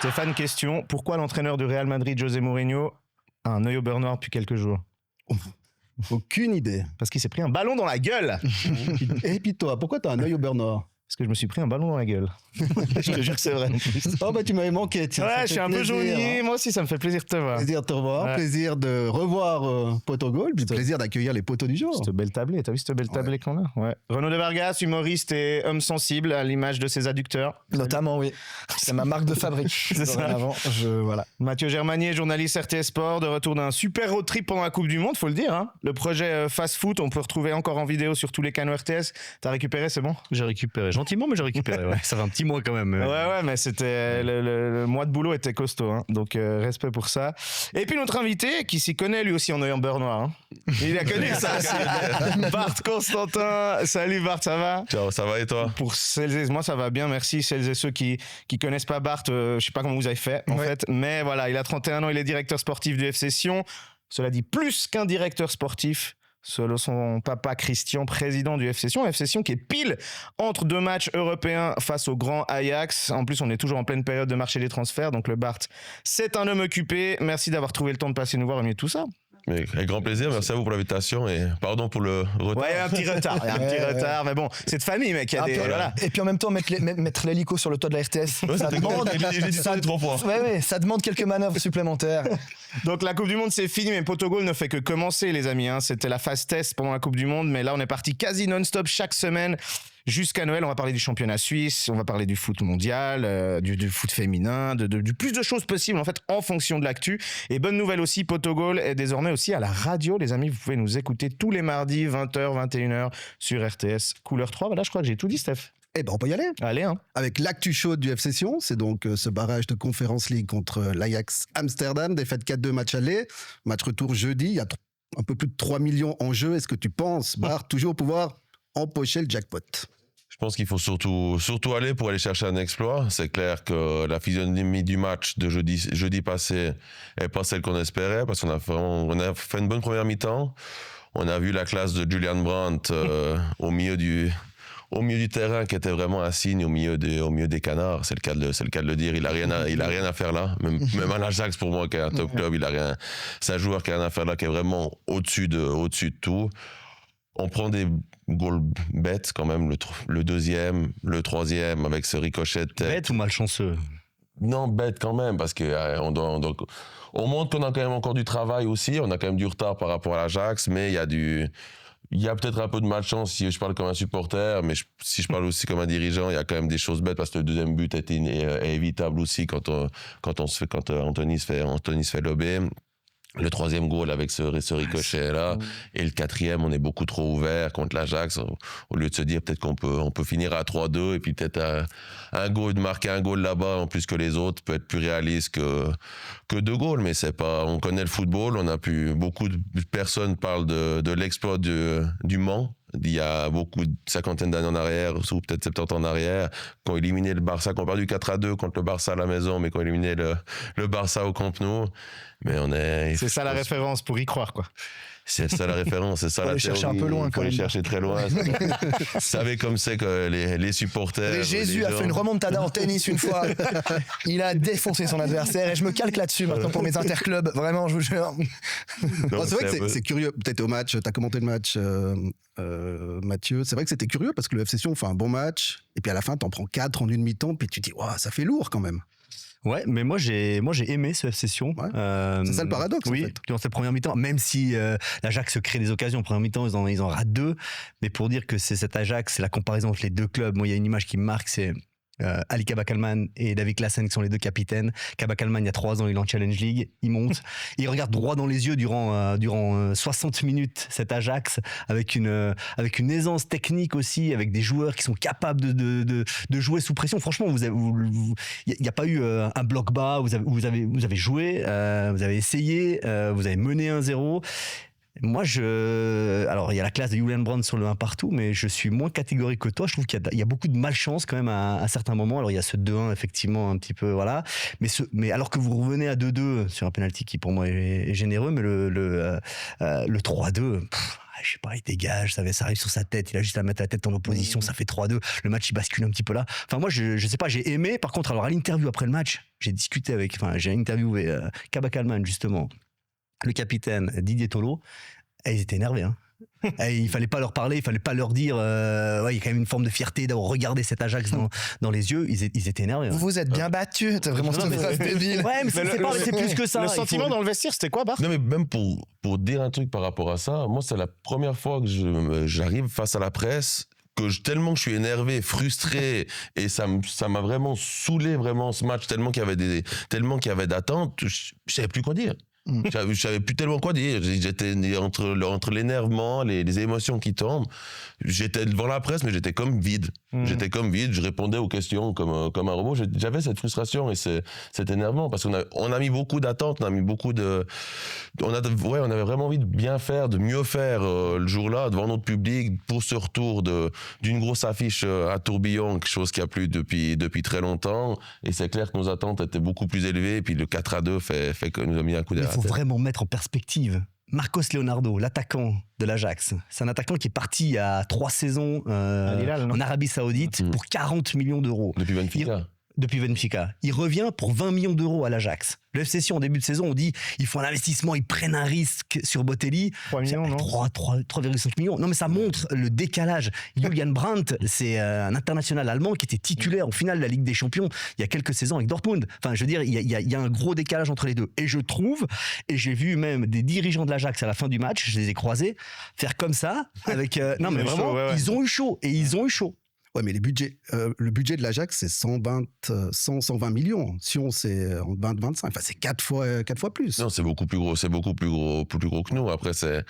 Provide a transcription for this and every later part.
Stéphane, question. Pourquoi l'entraîneur du Real Madrid, José Mourinho, a un œil au beurre noir depuis quelques jours? Aucune idée. Parce qu'il s'est pris un ballon dans la gueule. Et puis toi, pourquoi t'as un œil au beurre noir? Parce que je me suis pris un ballon dans la gueule. Je te jure que c'est vrai. Oh bah tu m'avais manqué, tiens. Ouais, je suis un peu jauni. Moi aussi, ça me fait plaisir de te voir. Plaisir de te revoir, Ouais. plaisir de revoir Potogol, puis plaisir d'accueillir les poteaux du jour. Cette belle tablée, t'as vu cette belle tablée qu'on a? Ouais. Renaud de Vargas, humoriste et homme sensible à l'image de ses adducteurs. Notamment, oui. C'est ma marque de fabrique. C'est ça. Dorénavant, voilà. Mathieu Germanier, journaliste RTS Sport, de retour d'un super road trip pendant la Coupe du Monde, faut le dire. Hein. Le projet Fast Foot, on peut retrouver encore en vidéo sur tous les canaux RTS. T'as récupéré, c'est bon? J'ai récupéré, gentiment, mais j'ai récupéré. Ouais. Ça fait un petit mois quand même. Ouais, mais c'était le mois de boulot était costaud, hein. Donc respect pour ça. Et puis notre invité, qui s'y connaît lui aussi en œil en beurre noir. Hein. Il a connu ça. Bart Constantin. Salut Bart, ça va? Ciao, ça va et toi? Pour celles et moi ça va bien, merci. Celles et ceux qui connaissent pas Bart, je sais pas comment vous avez fait en fait, mais voilà, il a 31 ans, il est directeur sportif du FC Sion. Cela dit plus qu'un directeur sportif. Selon son papa Christian, président du FC Sion. FC Sion qui est pile entre deux matchs européens face au grand Ajax. En plus, on est toujours en pleine période de marché des transferts. Donc le Bart, c'est un homme occupé. Merci d'avoir trouvé le temps de passer nous voir au milieu de tout ça. Mais avec grand plaisir, merci à vous pour l'invitation et pardon pour le retard. Ouais, il y a un petit retard, mais bon, c'est de famille, mec. Il y a des, voilà. Et puis en même temps, mettre l'hélico sur le toit de la RTS, Ouais, ça demande. j'ai dit ça 3 fois. Ouais, ça demande quelques manœuvres supplémentaires. Donc la Coupe du Monde c'est fini, mais Potogol ne fait que commencer les amis, hein. C'était la phase test pendant la Coupe du Monde, mais là on est parti quasi non-stop chaque semaine jusqu'à Noël. On va parler du championnat suisse, on va parler du foot mondial, du foot féminin, du plus de choses possibles en fait en fonction de l'actu. Et bonne nouvelle aussi, Potogol est désormais aussi à la radio les amis, vous pouvez nous écouter tous les mardis 20h 21h sur RTS Couleur 3. Voilà, je crois que j'ai tout dit Steph. Eh ben on peut y aller. Allez hein. Avec l'actu chaude du FC Sion, c'est donc ce barrage de Conference League contre l'Ajax Amsterdam, défaite 4-2 match aller, match retour jeudi, il y a un peu plus de 3 millions en jeu. Est-ce que tu penses, Bart, toujours pouvoir empocher le jackpot? Je pense qu'il faut surtout aller pour aller chercher un exploit. C'est clair que la physionomie du match de jeudi passé est pas celle qu'on espérait parce qu'on a fait une bonne première mi-temps. On a vu la classe de Julian Brandt au milieu du terrain qui était vraiment un signe au milieu des canards. C'est le cas de le dire. Il a rien à faire là. Même à l'Ajax pour moi qui est un top club, il a rien. C'est un joueur qui a rien à faire là, qui est vraiment au-dessus de tout. On prend des goals bêtes quand même, le deuxième, le troisième avec ce ricochet de tête. Bête ou malchanceux? Non, bête quand même, parce que on montre qu'on a quand même encore du travail aussi, on a quand même du retard par rapport à l'Ajax, mais il y a peut-être un peu de malchance si je parle comme un supporter, mais si je parle aussi comme un dirigeant, il y a quand même des choses bêtes parce que le deuxième but est évitable aussi quand Anthony se fait lober. Le troisième goal avec ce ricochet-là. Et le quatrième, on est beaucoup trop ouvert contre l'Ajax. Au lieu de se dire peut-être qu'on peut finir à 3-2 et puis peut-être de marquer un goal là-bas en plus que les autres peut être plus réaliste que 2 goals. Mais c'est pas, on connaît le football. Beaucoup de personnes parlent de l'exploit du Mans. Il y a cinquantaine d'années en arrière, ou peut-être 70 ans en arrière, qui ont éliminé le Barça, qui ont perdu 4-2 contre le Barça à la maison, mais qui ont éliminé le Barça au Camp Nou. Mais c'est ça la référence pour y croire quoi. C'est ça la référence, c'est ça la théorie. Faut aller chercher un peu loin quand même. Faut aller chercher très loin. Vous savez comme c'est que les supporters... Et Jésus a fait une remontada en tennis une fois. Il a défoncé son adversaire et je me calque là-dessus maintenant pour mes interclubs. Vraiment, je vous jure. Non, c'est vrai que c'est curieux. Peut-être au match, t'as commenté le match, Mathieu. C'est vrai que c'était curieux parce que le FC Sion fait un bon match et puis à la fin, t'en prends 4 en une mi-temps puis tu te dis, waouh, ça fait lourd quand même. Ouais, mais moi j'ai aimé ce FC Sion. Ouais. C'est ça le paradoxe oui, en fait. dans cette première mi-temps, même si l'Ajax se crée des occasions en première mi-temps, ils en ratent 2, mais pour dire que c'est cet Ajax, c'est la comparaison entre les deux clubs. Moi, il y a une image qui me marque, c'est Ali Kaba-Kalman et David Klaassen qui sont les deux capitaines. Kaba-Kalman, il y a 3 ans, il est en Challenge League, il monte, il regarde droit dans les yeux durant 60 minutes cet Ajax avec une aisance technique aussi, avec des joueurs qui sont capables de jouer sous pression. Franchement, il n'y a pas eu un bloc bas, vous avez joué, vous avez essayé, vous avez mené 1-0. Moi, alors il y a la classe de Julian Brandt sur le 1 partout, mais je suis moins catégorique que toi. Je trouve qu'il y a beaucoup de malchance quand même à certains moments. Alors il y a ce 2-1 effectivement un petit peu voilà, mais alors que vous revenez à 2-2 sur un penalty qui pour moi est généreux, mais le 3-2. je sais pas, il dégage, ça arrive sur sa tête, il a juste à mettre la tête en opposition, ça fait 3-2, le match il bascule un petit peu là. Enfin moi je sais pas, j'ai aimé. Par contre, alors à l'interview après le match, j'ai interviewé Kaba Kalman justement, le capitaine Didier Tolo, et ils étaient énervés, hein. Et il fallait pas leur parler, il fallait pas leur dire. Il y a quand même une forme de fierté d'avoir regardé cet Ajax dans les yeux. Ils étaient énervés. Vous vous êtes bien battus. T'as vraiment cette phrase débile. Ouais, mais c'est plus que ça. Le sentiment dans le vestiaire, c'était quoi, Bart? Non, mais même pour dire un truc par rapport à ça, moi, c'est la première fois que j'arrive face à la presse, tellement que je suis énervé, frustré, et ça m'a vraiment saoulé, vraiment, ce match, tellement qu'il y avait d'attentes, je savais plus quoi dire. Je savais plus tellement quoi dire. J'étais entre l'énervement, les émotions qui tombent. J'étais devant la presse, mais j'étais comme vide. J'étais comme vide. Je répondais aux questions comme un robot. J'avais cette frustration et cet énervement parce qu'on a mis beaucoup d'attentes, on a mis beaucoup de. On avait vraiment envie de bien faire, de mieux faire le jour-là devant notre public pour ce retour d'une grosse affiche à Tourbillon, quelque chose qui a plu depuis très longtemps. Et c'est clair que nos attentes étaient beaucoup plus élevées. Et puis le 4-2 fait que nous a mis un coup derrière. Il faut vraiment mettre en perspective. Marcos Leonardo, l'attaquant de l'Ajax, c'est un attaquant qui est parti il y a 3 saisons en Arabie Saoudite pour 40 millions d'euros. Depuis Benfica. Depuis Benfica. Il revient pour 20 millions d'euros à l'Ajax. Le FC Sion, en début de saison, on dit ils font un investissement, ils prennent un risque sur Botelli. 3 millions, non 3,5 millions. Non, mais ça montre le décalage. Julian Brandt, c'est un international allemand qui était titulaire en finale de la Ligue des Champions il y a quelques saisons avec Dortmund. Enfin, je veux dire, il y a un gros décalage entre les deux. Et je trouve, et j'ai vu même des dirigeants de l'Ajax à la fin du match, je les ai croisés, faire comme ça, avec. Non, mais vraiment, ils ont eu chaud. Et ils ont eu chaud. Ouais, mais le budget de l'Ajax, c'est 120 millions. Sion, c'est 20-25. Enfin, c'est 4 fois plus. Non, c'est beaucoup plus gros que nous. Après, c'est.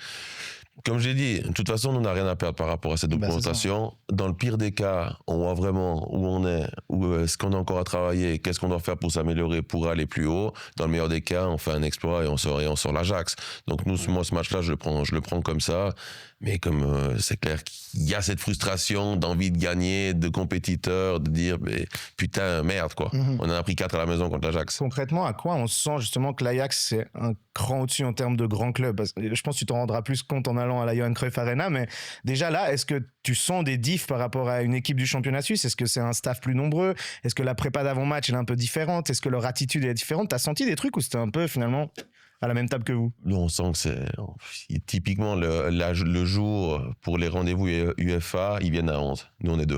Comme j'ai dit, de toute façon, on n'a rien à perdre par rapport à cette documentation. Dans le pire des cas, on voit vraiment où on est, où est-ce qu'on a encore à travailler, qu'est-ce qu'on doit faire pour s'améliorer, pour aller plus haut. Dans le meilleur des cas, on fait un exploit et on sort l'Ajax. Donc moi, ce match-là, je le prends comme ça. Mais comme c'est clair qu'il y a cette frustration d'envie de gagner, de compétiteur, de dire mais, putain, merde, quoi. On en a pris 4 à la maison contre l'Ajax. Concrètement, à quoi on sent justement que l'Ajax, c'est un cran au-dessus en termes de grand club? Parce que je pense que tu t'en rendras plus compte en allant à la Johan Cruyff Arena, mais déjà là, est-ce que tu sens des diffs par rapport à une équipe du championnat suisse? Est-ce que c'est un staff plus nombreux? Est-ce que la prépa d'avant-match est un peu différente? Est-ce que leur attitude est différente? T'as senti des trucs ou c'était un peu finalement à la même table que vous? Nous, on sent que c'est typiquement le jour pour les rendez-vous UEFA, ils viennent à 11. Nous, on est 2.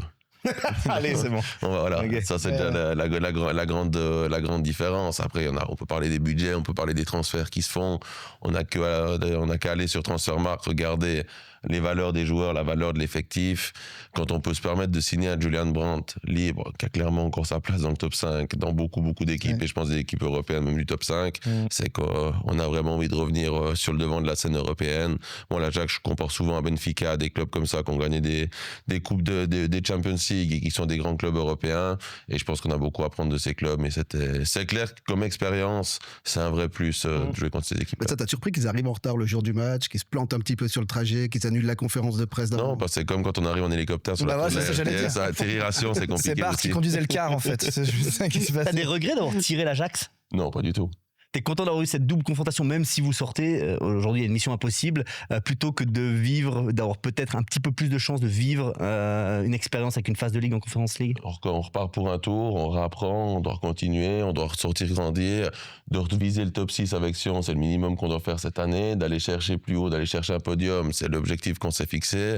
Allez, c'est bon. Voilà, Okay. ça c'est déjà la grande différence. Après, on peut parler des budgets, on peut parler des transferts qui se font. On n'a qu'à aller sur Transfermarkt, regarder les valeurs des joueurs, la valeur de l'effectif. Quand on peut se permettre de signer un Julian Brandt libre, qui a clairement encore sa place dans le top 5, dans beaucoup d'équipes, et je pense des équipes européennes, même du top 5, c'est qu'on a vraiment envie de revenir sur le devant de la scène européenne. Moi, l'Ajax, je compare souvent à Benfica, à des clubs comme ça qui ont gagné des coupes des Champions League et qui sont des grands clubs européens. Et je pense qu'on a beaucoup à apprendre de ces clubs. Mais c'est clair que comme expérience, c'est un vrai plus de jouer contre ces équipes. Mais ça t'a surpris qu'ils arrivent en retard le jour du match, qu'ils se plantent un petit peu sur le trajet, qu'ils annulent la conférence de presse d'avant? Non, parce que c'est comme quand on arrive en hélicoptère sur la ouais, c'est ça, j'allais dire. atterriration, c'est compliqué. C'est Bart qui conduisait le car en fait. C'est juste ça qui se passe. T'as des regrets d'avoir tiré l'Ajax? Non, pas du tout. T'es content d'avoir eu cette double confrontation, même si vous sortez, aujourd'hui il y a une mission impossible, plutôt que de vivre, d'avoir peut-être un petit peu plus de chance de vivre une expérience avec une phase de Ligue en Conference League? Alors, quand on repart pour un tour, on réapprend, on doit continuer, on doit ressortir grandir, de viser le top 6 avec Sion, c'est le minimum qu'on doit faire cette année, d'aller chercher plus haut, d'aller chercher un podium, c'est l'objectif qu'on s'est fixé.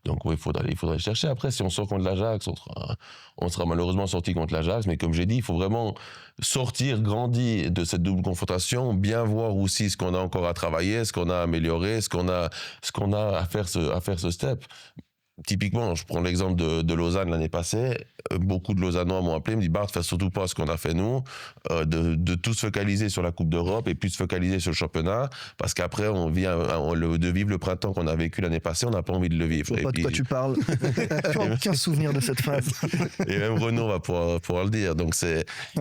Donc oui, il faudrait chercher. Après, si on sort contre l'Ajax, on sera malheureusement sorti contre l'Ajax, mais comme j'ai dit, il faut vraiment sortir, grandir de cette double confrontation, bien voir aussi ce qu'on a encore à travailler, ce qu'on a à améliorer, ce qu'on a à faire ce step. Typiquement, je prends l'exemple de Lausanne l'année passée. Beaucoup de Lausannois m'ont appelé, me disent Bart, fais surtout pas ce qu'on a fait nous, de tout se focaliser sur la Coupe d'Europe et puis se focaliser sur le championnat, parce qu'après de vivre le printemps qu'on a vécu l'année passée, on n'a pas envie de le vivre. Je vois pas de quoi tu parles. Tu n'as aucun souvenir de cette phase. Et même Renaud va pouvoir le dire. Donc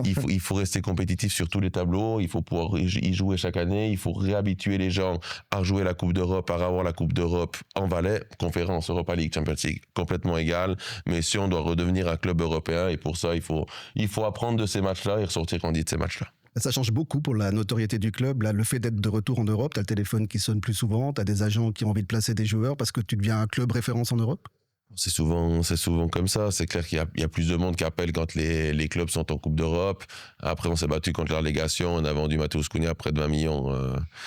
il faut rester compétitif sur tous les tableaux, il faut pouvoir y jouer chaque année, il faut réhabituer les gens à jouer la Coupe d'Europe, à avoir la Coupe d'Europe en Valais, conférence, Europa League, Champions League, complètement égal. Mais si on doit redevenir un club européen, et pour ça, il faut apprendre de ces matchs-là et ressortir grandi de ces matchs-là. Ça change beaucoup pour la notoriété du club. Là, le fait d'être de retour en Europe, tu as le téléphone qui sonne plus souvent, tu as des agents qui ont envie de placer des joueurs parce que tu deviens un club référence en Europe. C'est souvent comme ça. C'est clair qu'il y a plus de monde qui appelle quand les clubs sont en Coupe d'Europe. Après, on s'est battu contre la relégation. On a vendu Matheus Cunha à près de 20 millions.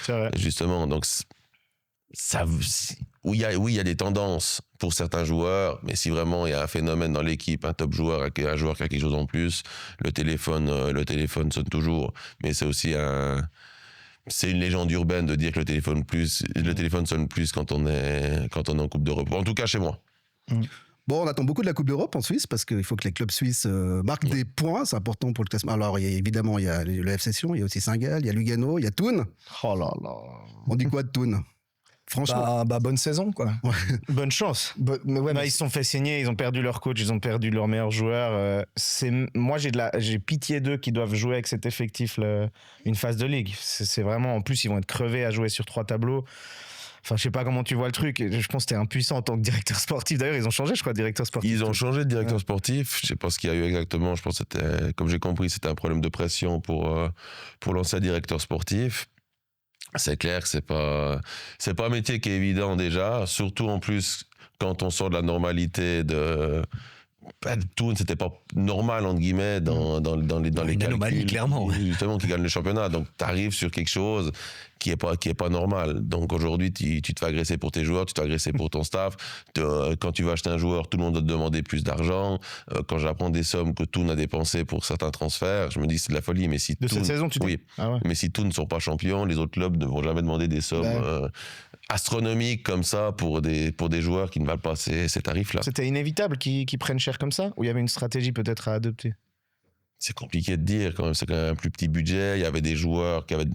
C'est vrai. Justement. Donc, oui, il y a des tendances pour certains joueurs. Mais si vraiment il y a un phénomène dans l'équipe, un top joueur, un joueur qui a quelque chose en plus, le téléphone sonne toujours. Mais c'est aussi c'est une légende urbaine de dire que le téléphone sonne plus quand on est en Coupe d'Europe. En tout cas, chez moi. Bon, on attend beaucoup de la Coupe d'Europe en Suisse parce qu'il faut que les clubs suisses marquent des points. C'est important pour le classement. Alors, évidemment, il y a le FC Sion, il y a aussi Saint-Gall, il y a Lugano, il y a Thun. Oh là là. On dit quoi de Thun? Franchement. Bonne saison, quoi. Bonne chance. Mais ouais, Ils se sont fait signer, ils ont perdu leur coach, ils ont perdu leur meilleur joueur. Moi, j'ai pitié d'eux qui doivent jouer avec cet effectif une phase de ligue. C'est vraiment, en plus, ils vont être crevés à jouer sur 3 tableaux. Enfin, je sais pas comment tu vois le truc. Je pense que t'es impuissant en tant que directeur sportif. D'ailleurs, ils ont changé, je crois, de directeur sportif. Ils ont changé de directeur sportif. Je sais pas ce qu'il y a eu exactement. Je pense que c'était, comme j'ai compris, c'était un problème de pression pour lancer un directeur sportif. C'est clair que c'est pas un métier qui est évident déjà. Surtout en plus quand on sort de la normalité de. Tout c'était pas normal entre guillemets dans les anomalie, calculs, clairement. justement qui gagne le championnat. Donc tu arrives sur quelque chose qui est pas normal. Donc aujourd'hui tu te fais agresser pour tes joueurs, tu te fais agresser pour ton staff. Quand tu vas acheter un joueur, tout le monde doit te demander plus d'argent. Quand j'apprends des sommes que Thun a dépensées pour certains transferts, je me dis c'est de la folie. Mais si de cette saison, tu dis. Oui. Ah ouais. Mais si Thun ne sont pas champions, les autres clubs ne vont jamais demander des sommes astronomiques comme ça pour des joueurs qui ne valent pas ces tarifs-là. C'était inévitable qu'ils prennent cher comme ça, ou il y avait une stratégie peut-être à adopter? C'est compliqué de dire quand même. C'est quand même un plus petit budget. Il y avait des joueurs qui avaient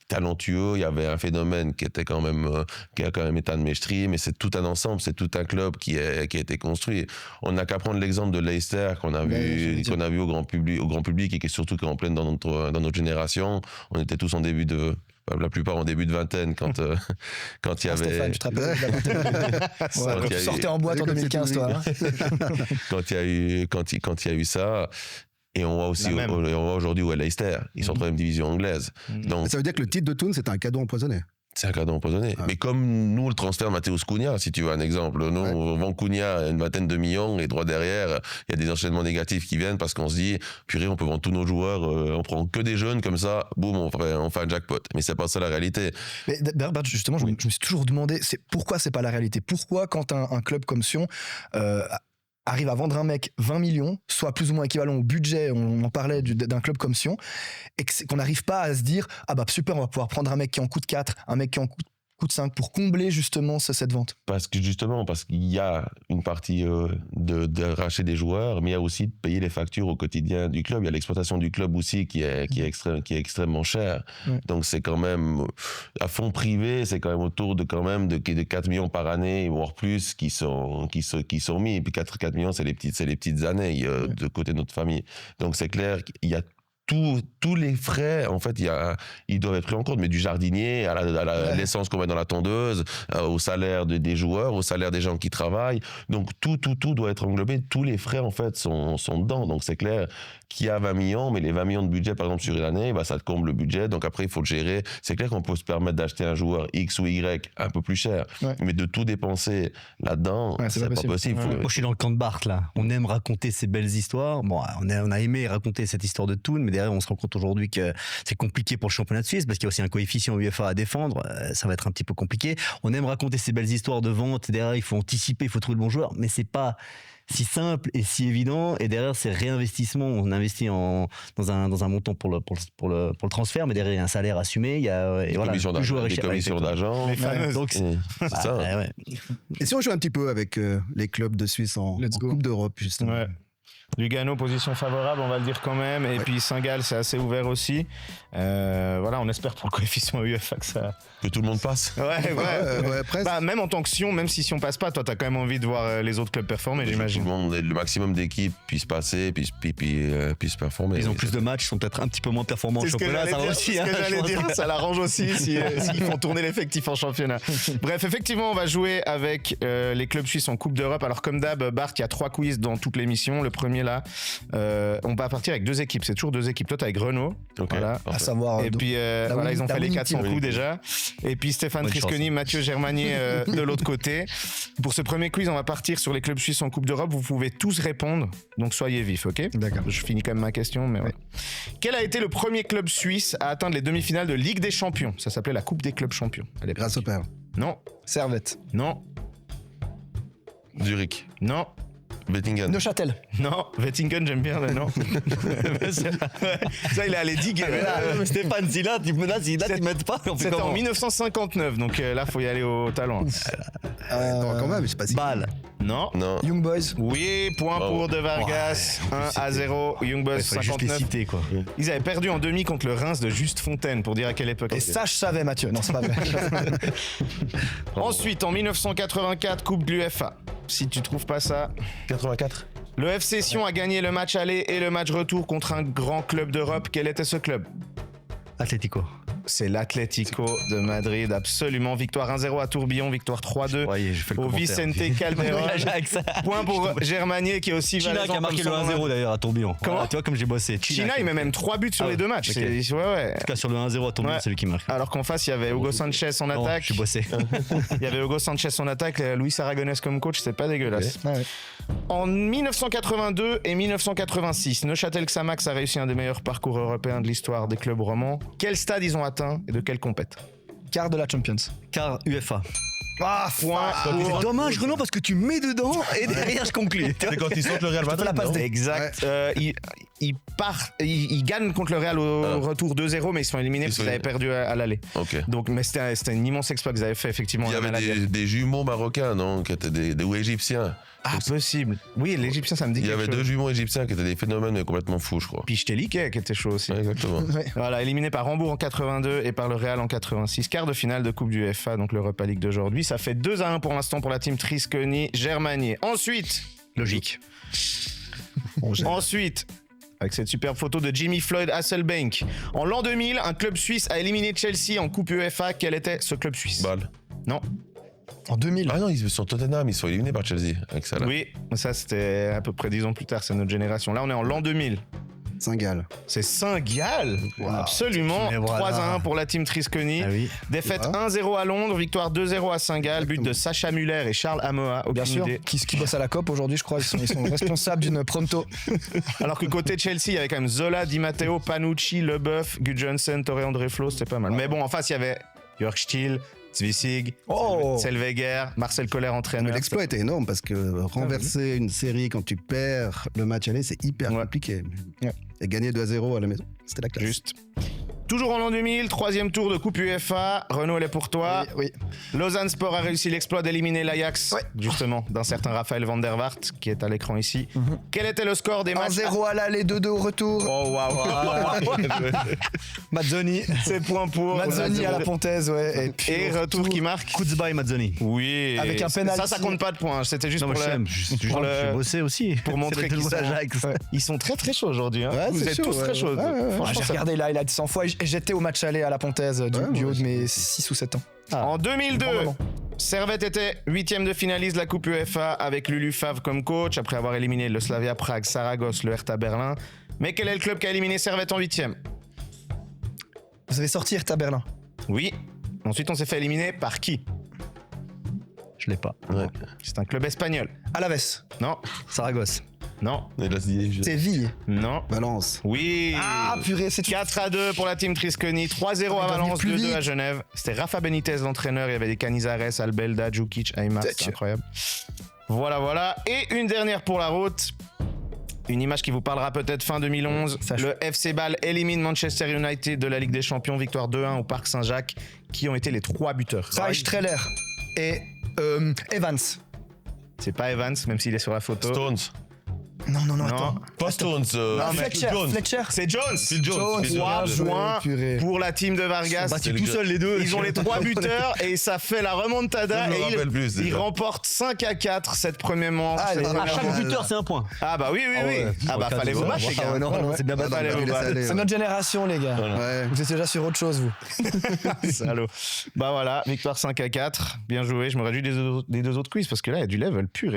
talentueux. Il y avait un phénomène qui était quand même qui a quand même été un de mes streams. Mais c'est tout un ensemble. C'est tout un club qui a été construit. On n'a qu'à prendre l'exemple de Leicester qu'on a vu au grand public et qui est surtout en pleine dans notre génération. On était tous la plupart en début de vingtaine quand il y avait. Stéphane, tu te rappelles de la vingtaine? Tu sortais en boîte en 2015, toi. Quand il y a eu ça. Et on voit aussi aujourd'hui où est Leicester. Ils sont en 3e division anglaise. Donc, ça veut dire que le titre de Thun, c'est un cadeau empoisonné. C'est un cadeau empoisonné. Ouais. Mais comme nous, le transfert de Matheus Cunha, si tu veux un exemple, nous, on vend Cunha à une vingtaine de millions et droit derrière, il y a des enchaînements négatifs qui viennent parce qu'on se dit, purée, on peut vendre tous nos joueurs, on prend que des jeunes comme ça, boum, on fait un jackpot. Mais c'est pas ça la réalité. Mais Bert, justement, je me suis toujours demandé, pourquoi c'est pas la réalité? Pourquoi quand un club comme Sion arrive à vendre un mec 20 millions, soit plus ou moins équivalent au budget, on en parlait d'un club comme Sion, et qu'on n'arrive pas à se dire ah bah super, on va pouvoir prendre un mec qui en coûte 4, un mec qui en coûte 5 pour combler justement cette vente? Parce qu'il y a une partie de racheter des joueurs, mais il y a aussi de payer les factures au quotidien du club. Il y a l'exploitation du club aussi qui est extrêmement chère. Ouais. Donc c'est quand même, à fond privé, c'est quand même autour de 4 millions par année, voire plus, qui sont mis. Et puis 4 millions, c'est les petites années de côté de notre famille. Donc c'est clair qu'il y a tous les frais, en fait, ils doivent être pris en compte, mais du jardinier à l'essence qu'on met dans la tondeuse, au salaire des joueurs, au salaire des gens qui travaillent. Donc, tout doit être englobé. Tous les frais, en fait, sont dedans. Donc, c'est clair qu'il y a 20 millions, mais les 20 millions de budget, par exemple, sur une année, ça te comble le budget. Donc, après, il faut le gérer. C'est clair qu'on peut se permettre d'acheter un joueur X ou Y un peu plus cher. Ouais. Mais de tout dépenser là-dedans, c'est pas possible. Moi, je suis dans le camp de Barthes, là. On aime raconter ces belles histoires. Bon, on a aimé raconter cette histoire de Thun, mais derrière, on se rend compte aujourd'hui que c'est compliqué pour le championnat de Suisse parce qu'il y a aussi un coefficient UEFA à défendre. Ça va être un petit peu compliqué. On aime raconter ces belles histoires de vente. Derrière, il faut anticiper, il faut trouver le bon joueur, mais c'est pas si simple et si évident. Et derrière, c'est réinvestissement. On investit dans un montant pour le transfert, mais derrière, il y a un salaire assumé. Il y a des commissions d'agents. Donc, c'est ça. Ouais. Et si on joue un petit peu avec les clubs de Suisse en Coupe d'Europe, justement. Ouais. Lugano, position favorable, on va le dire quand même. Et puis Saint-Gall, c'est assez ouvert aussi. On espère pour le coefficient UEFA que tout le monde passe. Ouais, presque. Même en tant que Sion, même si Sion passe pas, toi, t'as quand même envie de voir les autres clubs performer, j'imagine. Le maximum d'équipes puissent passer, puissent performer. Ils ont plus de matchs, sont peut-être un petit peu moins performants au championnat. Ça aussi. Ça l'arrange aussi s'ils font tourner l'effectif en championnat. Bref, effectivement, on va jouer avec les clubs suisses en Coupe d'Europe. Alors, comme d'hab, Bart, il y a 3 quiz dans toute l'émission. Le premier, premier là. On va partir avec 2 équipes. C'est toujours 2 équipes. Toi, t'es avec Renault. Ok. Voilà. À savoir. Et puis voilà, ils ont fait les 400 coups déjà. Et puis Stéphane Bonne Trisconi, chance. Mathieu Germanier de l'autre côté. Pour ce premier quiz, on va partir sur les clubs suisses en Coupe d'Europe. Vous pouvez tous répondre, donc soyez vifs, ok? D'accord. Je finis quand même ma question, mais ouais. Quel a été le premier club suisse à atteindre les demi-finales de Ligue des Champions? Ça s'appelait la Coupe des clubs champions. à l'époque. Grâce au père. Non, Servette. non, Zurich. non. Bettingen. Neuchâtel. Non, Wettingen, j'aime bien, mais non. Ça, il est allé diguer. mais là, Stéphane, si là, tu m'aides pas, on fait C'était en comment 1959, donc là, faut y aller au talent. Attends, quand même, je sais pas si. Balle. Non. Non. Young Boys. Oui, point Oh. pour De Vargas, Ouais, 1-0, Young Boys Il fallait juste les 59. citer, quoi. Ils avaient perdu en demi contre le Reims de Juste Fontaine, pour dire à quelle époque. Et c'était. ça, je savais, Mathieu. Non, c'est pas vrai. Ensuite, en 1984, Coupe de l'UEFA. Si tu trouves pas ça, 84. le FC Sion a gagné le match aller et le match retour contre un grand club d'Europe. Quel était ce club? Atlético. C'est l'Atlético de Madrid, absolument. Victoire 1-0 à Tourbillon, victoire 3-2 Ouais, j'ai fait le au commentaire. Vicente Calderón. L'Ajax. Point pour Germanier qui est aussi China valaisant qui a marqué comme le son nom. 1-0 d'ailleurs à Tourbillon. Comment Ah, tu vois comme j'ai bossé. China, il met même 3 buts sur Ah les ouais, 2 matchs. ok. C'est- ouais. En tout cas, sur le 1-0 à Tourbillon, Ouais. c'est lui qui marque. Alors qu'en face, il y avait Hugo Sanchez en Non, attaque. je suis bossé. Il y avait Hugo Sanchez en attaque, Luis Aragonés comme coach, c'était pas dégueulasse. Ah ouais. En 1982 et 1986, Neuchâtel Xamax a réussi un des meilleurs parcours européens de l'histoire des clubs romans. Quel stade ils ont atteint et de quelle compète? Quart de la Champions. Car UFA. Ah, point pour... Dommage, Renaud, parce que tu mets dedans et derrière je conclue. C'est quand ils sortent le Real Madrid. la passe non des- Exact. Ils gagnent contre le Real au retour 2-0, mais ils sont éliminés parce qu'ils avaient perdu à l'aller. Ok. Donc, mais c'était un immense exploit qu'ils avaient fait, effectivement. Il y en avait Malaga. des jumeaux marocains, non? Qui étaient ou égyptiens. Ah, possible. Oui, l'Égyptien, ça me dit Il y quelque avait chose. 2 jumeaux égyptiens qui étaient des phénomènes mais complètement fous, je crois. Puis Chteliké, qui était chaud aussi. Ouais, exactement. Voilà, éliminé par Hambourg en 82 et par le Real en 86. Quart de finale de Coupe du UEFA, donc l'Europa League d'aujourd'hui. Ça fait 2-1 pour l'instant pour la team Trisconi Germanier. Ensuite, Logique. ensuite, avec cette superbe photo de Jimmy Floyd Hasselbank. En l'an 2000, un club suisse a éliminé Chelsea en Coupe UEFA. Quel était ce club suisse? Balle. Non. En 2000. Ah non, ils sont Tottenham, ils sont éliminés par Chelsea avec ça là. Oui, ça c'était à peu près 10 ans plus tard, c'est notre génération. Là, on est en l'an 2000. Saint-Gall. C'est Saint-Gall. Absolument. Mais voilà. 3-1 pour la team Trisconi. Ah oui. Défaite Voilà. 1-0 à Londres, victoire 2-0 à Saint-Gall, but de Sacha Muller et Charles Amoa. Aucune Bien sûr. idée. Qui bosse à la COP aujourd'hui, je crois. Ils sont responsables d'une pronto. Alors que côté Chelsea, il y avait quand même Zola, Di Matteo, Panucci, Leboeuf, Gudjonsen, Torre André Flo, c'était pas mal. Mais bon, en face, il y avait Jörg Stiel, Zwisig, Oh. Selveger, Marcel Koller Mais entraîneur. l'exploit était énorme parce que renverser une série quand tu perds le match aller, c'est hyper Ouais. compliqué. Ouais. Et gagner 2-0 à la maison, c'était la classe. Juste. Toujours en l'an 2000, troisième tour de Coupe UEFA. Renaud, elle est pour toi. Oui. Lausanne Sport a réussi l'exploit d'éliminer l'Ajax, Ouais. justement, d'un certain Raphaël van der Vaart, qui est à l'écran ici. Quel était le score des matchs 1-0 à l'aller, 2-2 au retour. Oh waouh. Mazzoni. C'est point pour Mazzoni à la Pontaise, ouais. puis Et au retour qui marque. Kutzba et Mazzoni. Oui. Avec un penalty. Ça compte pas de points. C'était juste Non, pour moi, je le... t'aime. Je pour le- suis bossé aussi. pour montrer C'est qu'ils le sont- Ajax. Ils sont très très chauds aujourd'hui. Hein. Ouais, Vous c'est êtes chaud, tous ouais. très chauds. Ouais, ouais, ouais. Franchement, J'ai ça- regardé les highlights 100 fois et j'étais au match aller à la Pontaise du Ouais, haut de ouais, mes 6 ou 7 ans. En 2002, Grand moment. Servette était 8e de finaliste de la Coupe UEFA avec Lulu Favre comme coach après avoir éliminé le Slavia Prague, Saragosse, le Hertha Berlin. Mais quel est le club qui a éliminé Servette en 8e? Vous avez sorti Hertha Berlin. Oui. Ensuite, on s'est fait éliminer par qui? Je l'ai pas. Ouais. C'est un club espagnol. Alaves. Non, Saragosse. non, Et là, Séville. non. Valence. Oui. Ah purée, c'est tout. 4-2 pour la team Trisconi, 3-0 à doit Valence, venir plus 2-2 à vite. Genève. C'était Rafa Benitez l'entraîneur, il y avait des Canizares, Albelda, Djukic, Aymar, c'est Tchè. incroyable. Voilà. Et une dernière pour la route. Une image qui vous parlera peut-être fin 2011. Ça, Le FC Bâle élimine Manchester United de la Ligue des Champions, victoire 2-1 au Parc Saint-Jacques. Qui ont été les 3 buteurs? Kai Streller et Evans. C'est pas Evans, même s'il est sur la photo. Stones. Non, Non. attends. Pas Stones. Ah, mais Fletcher. Jones. Fletcher. C'est Jones. Phil Jones. Phil 3 Jones. points purée. pour la team de Vargas. Battu le tout gars. seul les deux. Ils ont les 3 buteurs et ça fait la remontada. Je me Et rappelle plus, ils déjà. remportent 5-4 cette première manche. Ah, cette les- première À chaque manche. buteur, c'est un point. Ah bah oui. Ah ouais. Ah bah fallait vous battre les gars. Ah ouais, non, non, c'est bien Ah, battu. non, Allez, mais vous laisse battre. aller, C'est ouais. notre génération, les gars. Ouais. Vous êtes déjà sur autre chose, vous. Salaud. Bah voilà, victoire 5-4. Bien joué. Je me réjouis des deux autres quiz parce que là, il y a du level pur.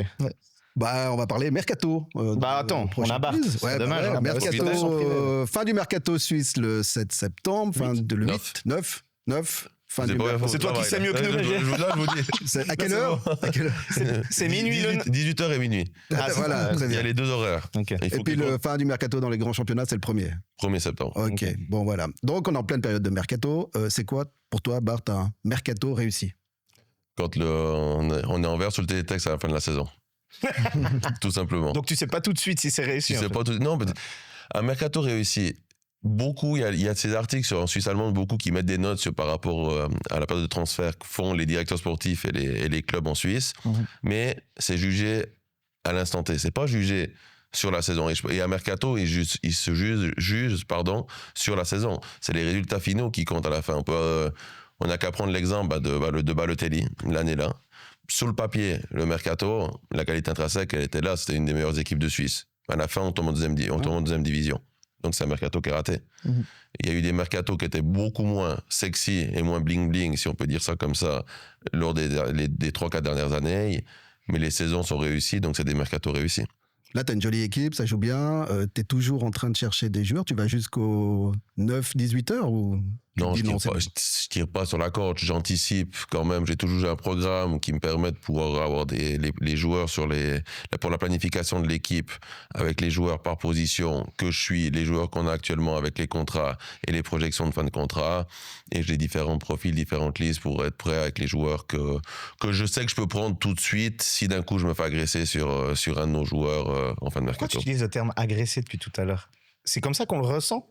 Bah, on va parler mercato. Attends, on a Bart. Ouais, C'est dommage. ouais, Hein, mercato, fin du mercato suisse le 7 septembre, fin de le 8, 9, fin du mercato. C'est toi qui sais mieux que nous. Je vous dis. À quelle heure C'est minuit le. 18h et minuit. Voilà, très Il y bien. a les 2 horaires. Ok. Il faut Et puis qu'il le fin du mercato dans les grands championnats, c'est le 1er septembre. Ok, bon voilà. Donc on est en pleine période de mercato. C'est quoi pour toi, Bart, un mercato réussi? Quand on est en vert sur le télétexte à la fin de la saison. Tout simplement. Donc tu sais pas tout de suite si c'est réussi. Tu en sais fait. pas tout- Non, mais un mercato réussi. Beaucoup, il y a ces articles en Suisse allemande, beaucoup qui mettent des notes par rapport à la période de transfert que font les directeurs sportifs et les clubs en Suisse. Mais c'est jugé à l'instant T. C'est pas jugé sur la saison. Et un mercato, il se juge sur la saison. C'est les résultats finaux qui comptent à la fin. On n'a qu'à prendre l'exemple de Balotelli, l'année-là. Sur le papier, le mercato, la qualité intrinsèque, elle était là. C'était une des meilleures équipes de Suisse. À la fin, on tombe en deuxième division. Donc, c'est un mercato qui est raté. Il y a eu des mercatos qui étaient beaucoup moins sexy et moins bling-bling, si on peut dire ça comme ça, lors des 3-4 dernières années. Mais les saisons sont réussies, donc c'est des mercatos réussis. Là, tu as une jolie équipe, ça joue bien. Tu es toujours en train de chercher des joueurs. Tu vas jusqu'au 9-18 heures ou Non, tu je dis ne tire pas sur la corde, j'anticipe quand même. J'ai toujours un programme qui me permet de pouvoir avoir les joueurs pour la planification de l'équipe, avec les joueurs par position que je suis, les joueurs qu'on a actuellement avec les contrats et les projections de fin de contrat. Et j'ai différents profils, différentes listes pour être prêt avec les joueurs que je sais que je peux prendre tout de suite si d'un coup je me fais agresser sur un de nos joueurs en fin de Pourquoi tu mercato. utilises le terme agressé depuis tout à l'heure? C'est comme ça qu'on le ressent?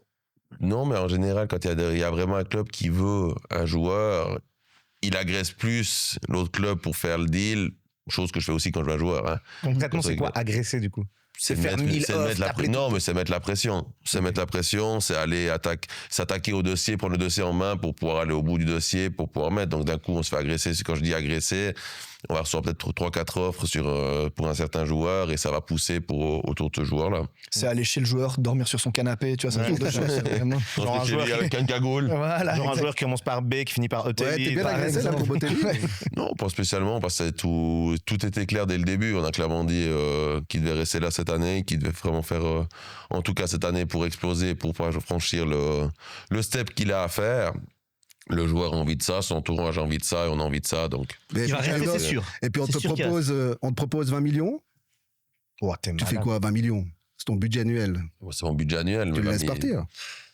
Non, mais en général, quand il y a vraiment un club qui veut un joueur, il agresse plus l'autre club pour faire le deal, chose que je fais aussi quand je veux un joueur. Hein. Concrètement, c'est quoi agresser du coup? C'est faire 1000 offres, taper Non, mais c'est mettre la pression. C'est mettre la pression, c'est aller s'attaquer au dossier, prendre le dossier en main pour pouvoir aller au bout du dossier, pour pouvoir mettre. Donc d'un coup, on se fait agresser. Quand je dis agresser, on va recevoir peut-être 3-4 offres pour un certain joueur et ça va pousser autour de ce joueur-là. C'est aller chez le joueur, dormir sur son canapé, tu vois, ce genre de choses. Vraiment. Genre un joueur avec un cagoule. Voilà, Genre un exact. joueur qui commence par B, qui finit par Ouais, t'es ETI. bien par agressé là exemple. pour Botelli. Non, pas spécialement, parce que tout était clair dès le début. On a clairement dit qu'il devait rester là cette année, qu'il devait vraiment faire, en tout cas cette année, pour exploser, pour pouvoir franchir le step qu'il a à faire. Le joueur a envie de ça, son entourage a envie de ça, et on a envie de ça, donc... Mais Il va rester, c'est sûr. Et puis on C'est te sûr qu'il propose 20 millions. Oh, t'es Tu fais malade. quoi, 20 millions? C'est ton budget annuel. C'est mon budget annuel. Tu mais le laisses mais partir.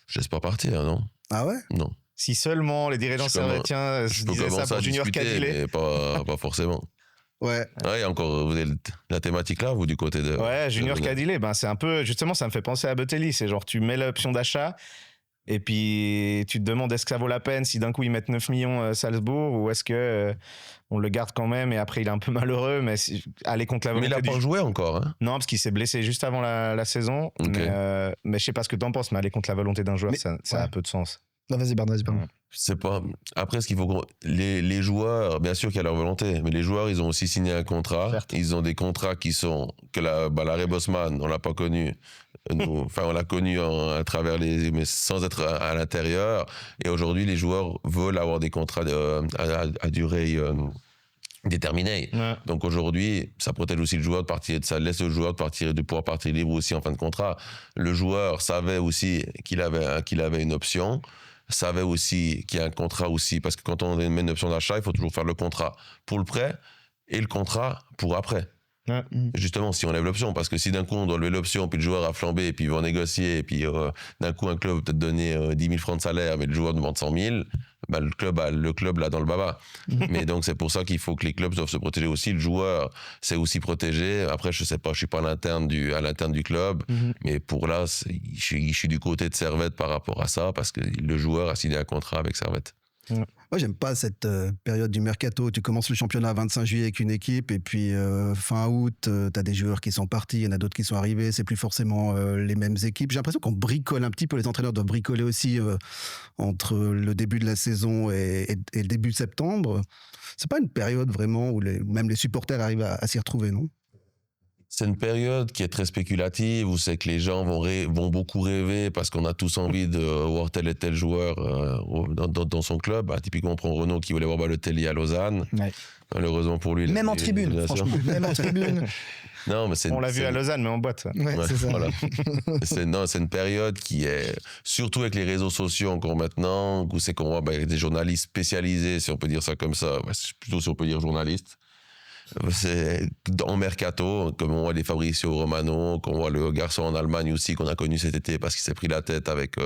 Je laisse pas partir, non. Ah ouais? Non. Si seulement les dirigeants Je commence- servétiens Je se peux disaient ça commencer à pour Junior discuter, Cadillet. mais pas forcément. Ouais. Ouais, encore, vous avez la thématique là, vous, du côté de... Ouais, Junior de- Cadillet, ben c'est un peu, justement, ça me fait penser à Botelli. C'est genre, tu mets l'option d'achat et puis tu te demandes est-ce que ça vaut la peine si d'un coup ils mettent 9 millions Salzbourg ou est-ce que on le garde quand même et après il est un peu malheureux, mais aller contre la Mais il volonté a pas du... joué encore, hein. Non, parce qu'il s'est blessé juste avant la saison. Ok. Mais je sais pas ce que t'en penses, mais aller contre la volonté d'un joueur, Mais- ça a ouais. un peu de sens. Non, vas-y, pardon. C'est pas. Après, ce qu'il faut. Les joueurs, bien sûr qu'il y a leur volonté, mais les joueurs, ils ont aussi signé un contrat. Certes. Ils ont des contrats qui sont. Que la Bosman, on l'a pas connu. Enfin, on l'a connu à travers mais sans être à l'intérieur. Et aujourd'hui, les joueurs veulent avoir des contrats à durée déterminée. Ouais. Donc aujourd'hui, ça protège aussi le joueur de partir, ça laisse le joueur de pouvoir partir libre aussi en fin de contrat. Le joueur savait aussi qu'il avait une option, savait aussi qu'il y a un contrat aussi, parce que quand on met une option d'achat, il faut toujours faire le contrat pour le prêt et le contrat pour après. Ouais. Justement, si on lève l'option, parce que si d'un coup on doit lever l'option, puis le joueur a flambé, et puis il va négocier, et puis d'un coup un club peut te donner 10 000 francs de salaire, mais le joueur demande 100 000, bah, le club là dans le baba. Mais donc c'est pour ça qu'il faut que les clubs doivent se protéger aussi. Le joueur, c'est aussi protégé. Après, je sais pas, je suis pas à l'interne du club, mais pour là, je suis du côté de Servette par rapport à ça, parce que le joueur a signé un contrat avec Servette. Moi, j'aime pas cette période du mercato. Tu commences le championnat 25 juillet avec une équipe et puis fin août, tu as des joueurs qui sont partis, il y en a d'autres qui sont arrivés. C'est plus forcément les mêmes équipes. J'ai l'impression qu'on bricole un petit peu. Les entraîneurs doivent bricoler aussi entre le début de la saison et le début de septembre. C'est pas une période vraiment où même les supporters arrivent à s'y retrouver, non? C'est une période qui est très spéculative, où c'est que les gens vont beaucoup rêver parce qu'on a tous envie de voir tel et tel joueur dans son club. Bah, typiquement, on prend Renaud qui voulait voir Balotelli à Lausanne. Ouais. Malheureusement pour lui. Même en tribune, franchement. Même en tribune. Non, mais On l'a vu à Lausanne, mais en boîte. Ouais, Ouais, c'est ça. voilà. C'est une période qui est, surtout avec les réseaux sociaux encore maintenant, où c'est qu'on voit des journalistes spécialisés, si on peut dire ça comme ça, plutôt si on peut dire journalistes. C'est en mercato, comme on voit les Fabrizio Romano, qu'on voit le garçon en Allemagne aussi qu'on a connu cet été parce qu'il s'est pris la tête avec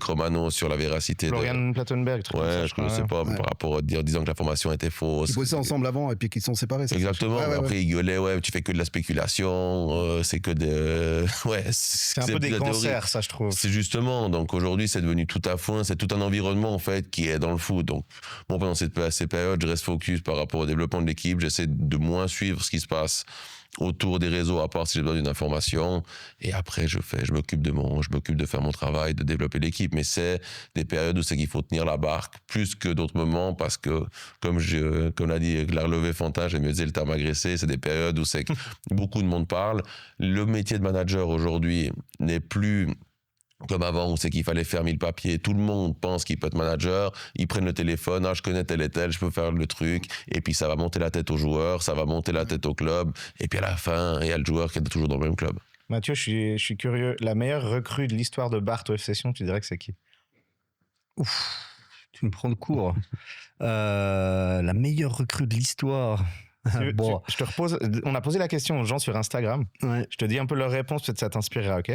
Romano sur la véracité. Florian Plattenberg, truc comme ça, Je ne sais pas, Ouais. par rapport à disant que l'information était fausse. Ils bossaient ensemble avant et puis qu'ils sont séparés. ça, Exactement. Ouais, Mais ouais, après, ouais. il gueulait, ouais, tu fais que de la spéculation, c'est que de. Ouais, C'est un peu de des la théorie. cancers, ça, je trouve. C'est justement, donc aujourd'hui, c'est devenu tout à foin, c'est tout un environnement, en fait, qui est dans le foot. Donc, bon, pendant ces périodes, je reste focus par rapport au développement de l'équipe, j'essaie de moins suivre ce qui se passe autour des réseaux, à part si j'ai besoin d'une information. Et après, je m'occupe de faire mon travail, de développer l'équipe. Mais c'est des périodes où c'est qu'il faut tenir la barque plus que d'autres moments parce que, comme l'a dit Claire Levé-Fontaine, j'aime mieux dire le terme agressé, c'est des périodes où c'est que beaucoup de monde parle. Le métier de manager aujourd'hui n'est plus comme avant, où c'est qu'il fallait faire 1000 papiers. Tout le monde pense qu'il peut être manager. Ils prennent le téléphone. Ah, je connais tel et tel, je peux faire le truc. Et puis, ça va monter la tête aux joueurs, ça va monter la tête au club. Et puis, à la fin, il y a le joueur qui est toujours dans le même club. Mathieu, je suis curieux. La meilleure recrue de l'histoire de Barthes au FC Sion, tu dirais que c'est qui? Tu me prends de court. La meilleure recrue de l'histoire. Bon, Je te repose. On a posé la question aux gens sur Instagram. ouais. Je te dis un peu leur réponse, peut-être ça t'inspirera, ok?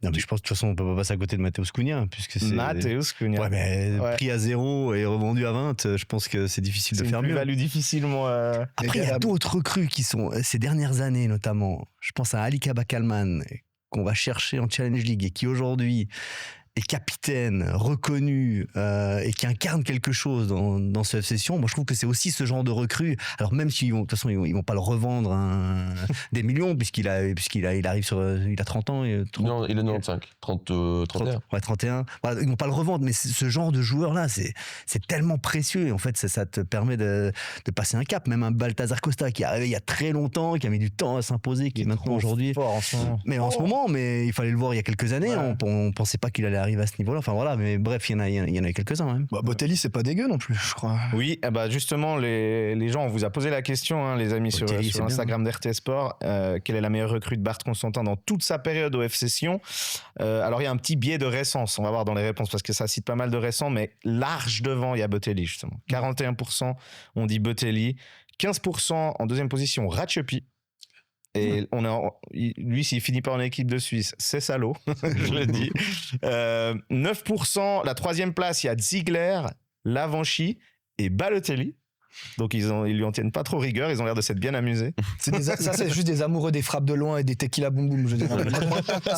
Non, mais je pense que de toute façon, on peut pas passer à côté de Mateusz Cunha, puisque c'est. Mateusz Cunha. Ouais, mais Ouais. pris à 0 et revendu à 20, je pense que c'est difficile C'est de une faire mieux. plus-value difficilement. Après, il y a d'autres recrues qui sont, ces dernières années notamment, je pense à Ali Bakalman, qu'on va chercher en Challenge League et qui aujourd'hui est capitaine, reconnu et qui incarne quelque chose dans ce FC Sion. Moi, je trouve que c'est aussi ce genre de recrue. Alors même si de toute façon ils vont pas le revendre des millions puisqu'il arrive sur il a 30 ans. 30, Non, il est 95, 31. Ouais, 31. Voilà, ils vont pas le revendre, mais ce genre de joueur-là, c'est tellement précieux. Et en fait, ça te permet de passer un cap. Même un Balthazar Costa qui est arrivé il y a très longtemps, qui a mis du temps à s'imposer, qui est maintenant aujourd'hui. Fort en ce moment. Mais en ce moment, mais il fallait le voir il y a quelques années. Ouais. On pensait pas qu'il allait arriver à ce niveau-là. Enfin voilà, mais bref, il y en a quelques-uns même. Bah, Botelli, c'est pas dégueu non plus, je crois. Oui, eh ben justement, les gens, on vous a posé la question, hein, les amis, sur Botelli, c'est bien. Instagram d'RT Sport. Quelle est la meilleure recrue de Barthes Constantin dans toute sa période au FC Sion? Alors, il y a un petit biais de récence, on va voir dans les réponses, parce que ça cite pas mal de récents, mais large devant, il y a Botelli, justement. 41%, on dit Botelli. 15% en deuxième position, Ratchepi. Et lui, s'il finit pas en équipe de Suisse, c'est salaud, je le dis. 9%, la troisième place, il y a Ziegler, Lavanchi et Balotelli. Donc ils lui en tiennent pas trop rigueur, ils ont l'air de s'être bien amusés. Ça, c'est juste des amoureux des frappes de loin et des tequila boum boum, je dirais.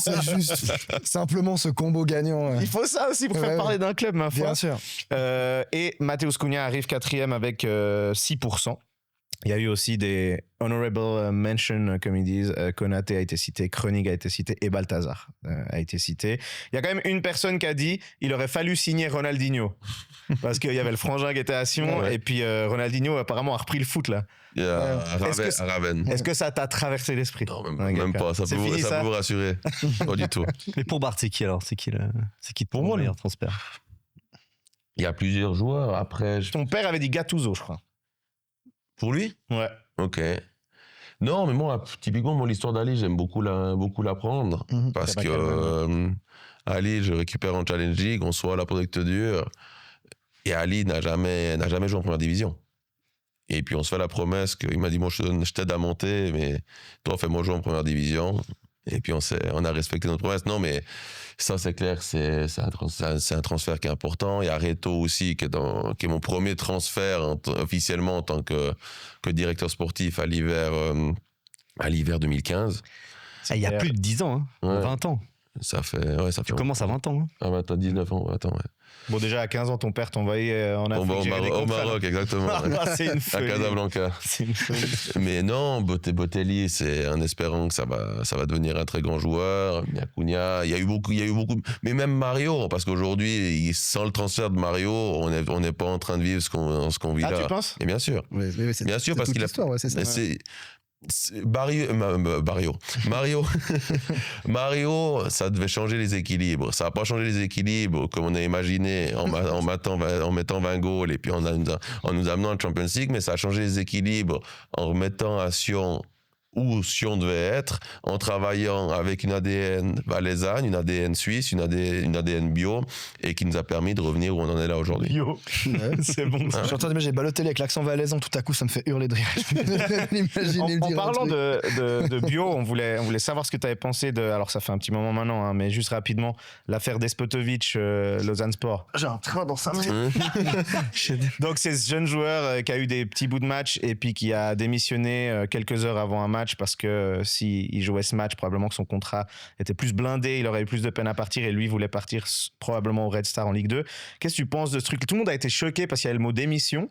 C'est juste simplement ce combo gagnant. Il faut ça aussi pour faire Ouais, parler d'un club, ma foi. Bien sûr. Et Mateusz Cunha arrive quatrième avec 6%. Il y a eu aussi des honorable mentions, comme ils disent. Konaté a été cité, Kronig a été cité et Balthazar a été cité. Il y a quand même une personne qui a dit il aurait fallu signer Ronaldinho. Parce qu'il y avait le frangin qui était à Sion Ouais. et puis Ronaldinho apparemment a repris le foot là. Il y a Est-ce que Raven. Est-ce que ça t'a traversé l'esprit? Non, Ouais, même d'accord. pas. Ça C'est peut fini, ça vous rassurer. Pas du tout. Mais pour Barthes, c'est qui alors? C'est qui Pour moi, le le- meilleur transfert? Il y a plusieurs joueurs. Après, Ton père avait dit Gattuso, je crois. pour lui, Ouais. ok. Non, mais moi, typiquement, mon l'histoire d'Ali, j'aime beaucoup l'apprendre. Mhm. Parce T'as pas que Ali, je récupère en Challenge League, on soit là pour que dur. Et Ali n'a jamais joué en première division. Et puis on se fait la promesse qu'il m'a dit bon, je t'aide à monter, mais toi, fais-moi jouer en première division. Et puis on a respecté notre promesse. Non, mais ça, c'est clair, c'est un transfert qui est important. Il y a Reto aussi, qui est mon premier transfert officiellement en tant que directeur sportif à l'hiver 2015. Il y a plus de 10 ans, hein. Ouais. 20 ans. Ça fait Tu commences à 20 ans. Hein. Ah bah t'as 19 ans, attends, ouais. Bon, déjà à 15 ans, ton père t'envoyait en On Afrique. va gérer des au contrats, Maroc, là. exactement. ouais. Ah, c'est une À folie. Casablanca. C'est une folie. Mais non, Botelli, c'est en espérant que ça va devenir un très grand joueur. Il y a Cunha, il y a eu beaucoup. Mais même Mario, parce qu'aujourd'hui, sans le transfert de Mario, on n'est pas en train de vivre ce qu'on vit Ah, là. tu penses? Et bien sûr. Oui, c'est- Bien sûr, c'est parce toute qu'il a. l'histoire, ouais, c'est ça. Mario, ça devait changer les équilibres. Ça n'a pas changé les équilibres comme on a imaginé en mettant 20 goals et puis en nous amenant à la Champions League, mais ça a changé les équilibres en remettant à Sion où si on devait être, en travaillant avec une ADN valaisanne, une ADN suisse, une ADN bio, et qui nous a permis de revenir où on en est là aujourd'hui. Bio. C'est bon. Je suis en train d'imaginer Balotelli avec l'accent valaisan, tout à coup ça me fait hurler de rire. Je peux l'imaginer En dire un parlant truc. de bio, on voulait savoir ce que tu avais pensé de. Alors, ça fait un petit moment maintenant, hein, mais juste rapidement, l'affaire Despotovic, Lausanne Sport. J'ai un train dans 5 minutes. Donc, c'est ce jeune joueur qui a eu des petits bouts de match et puis qui a démissionné quelques heures avant un match parce que s'il jouait ce match, probablement que son contrat était plus blindé, il aurait eu plus de peine à partir et lui voulait partir probablement au Red Star en Ligue 2. Qu'est-ce que tu penses de ce truc? Tout le monde a été choqué parce qu'il y a le mot démission.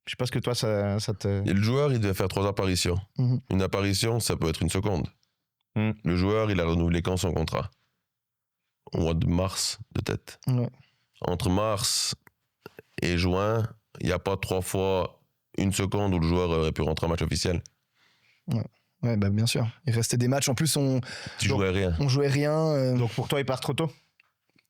Je sais pas ce que toi, ça te... Et le joueur, il devait faire 3 apparitions. Mhm. Une apparition, ça peut être une seconde. Le joueur, il a renouvelé quand son contrat? Au mois de mars, de tête. Ouais. Entre mars et juin, il n'y a pas 3 fois une seconde où le joueur aurait pu rentrer en match officiel. Ouais, bah bien sûr. Il restait des matchs. En plus, Tu jouais rien. on jouait rien. Donc, pour toi, il part trop tôt?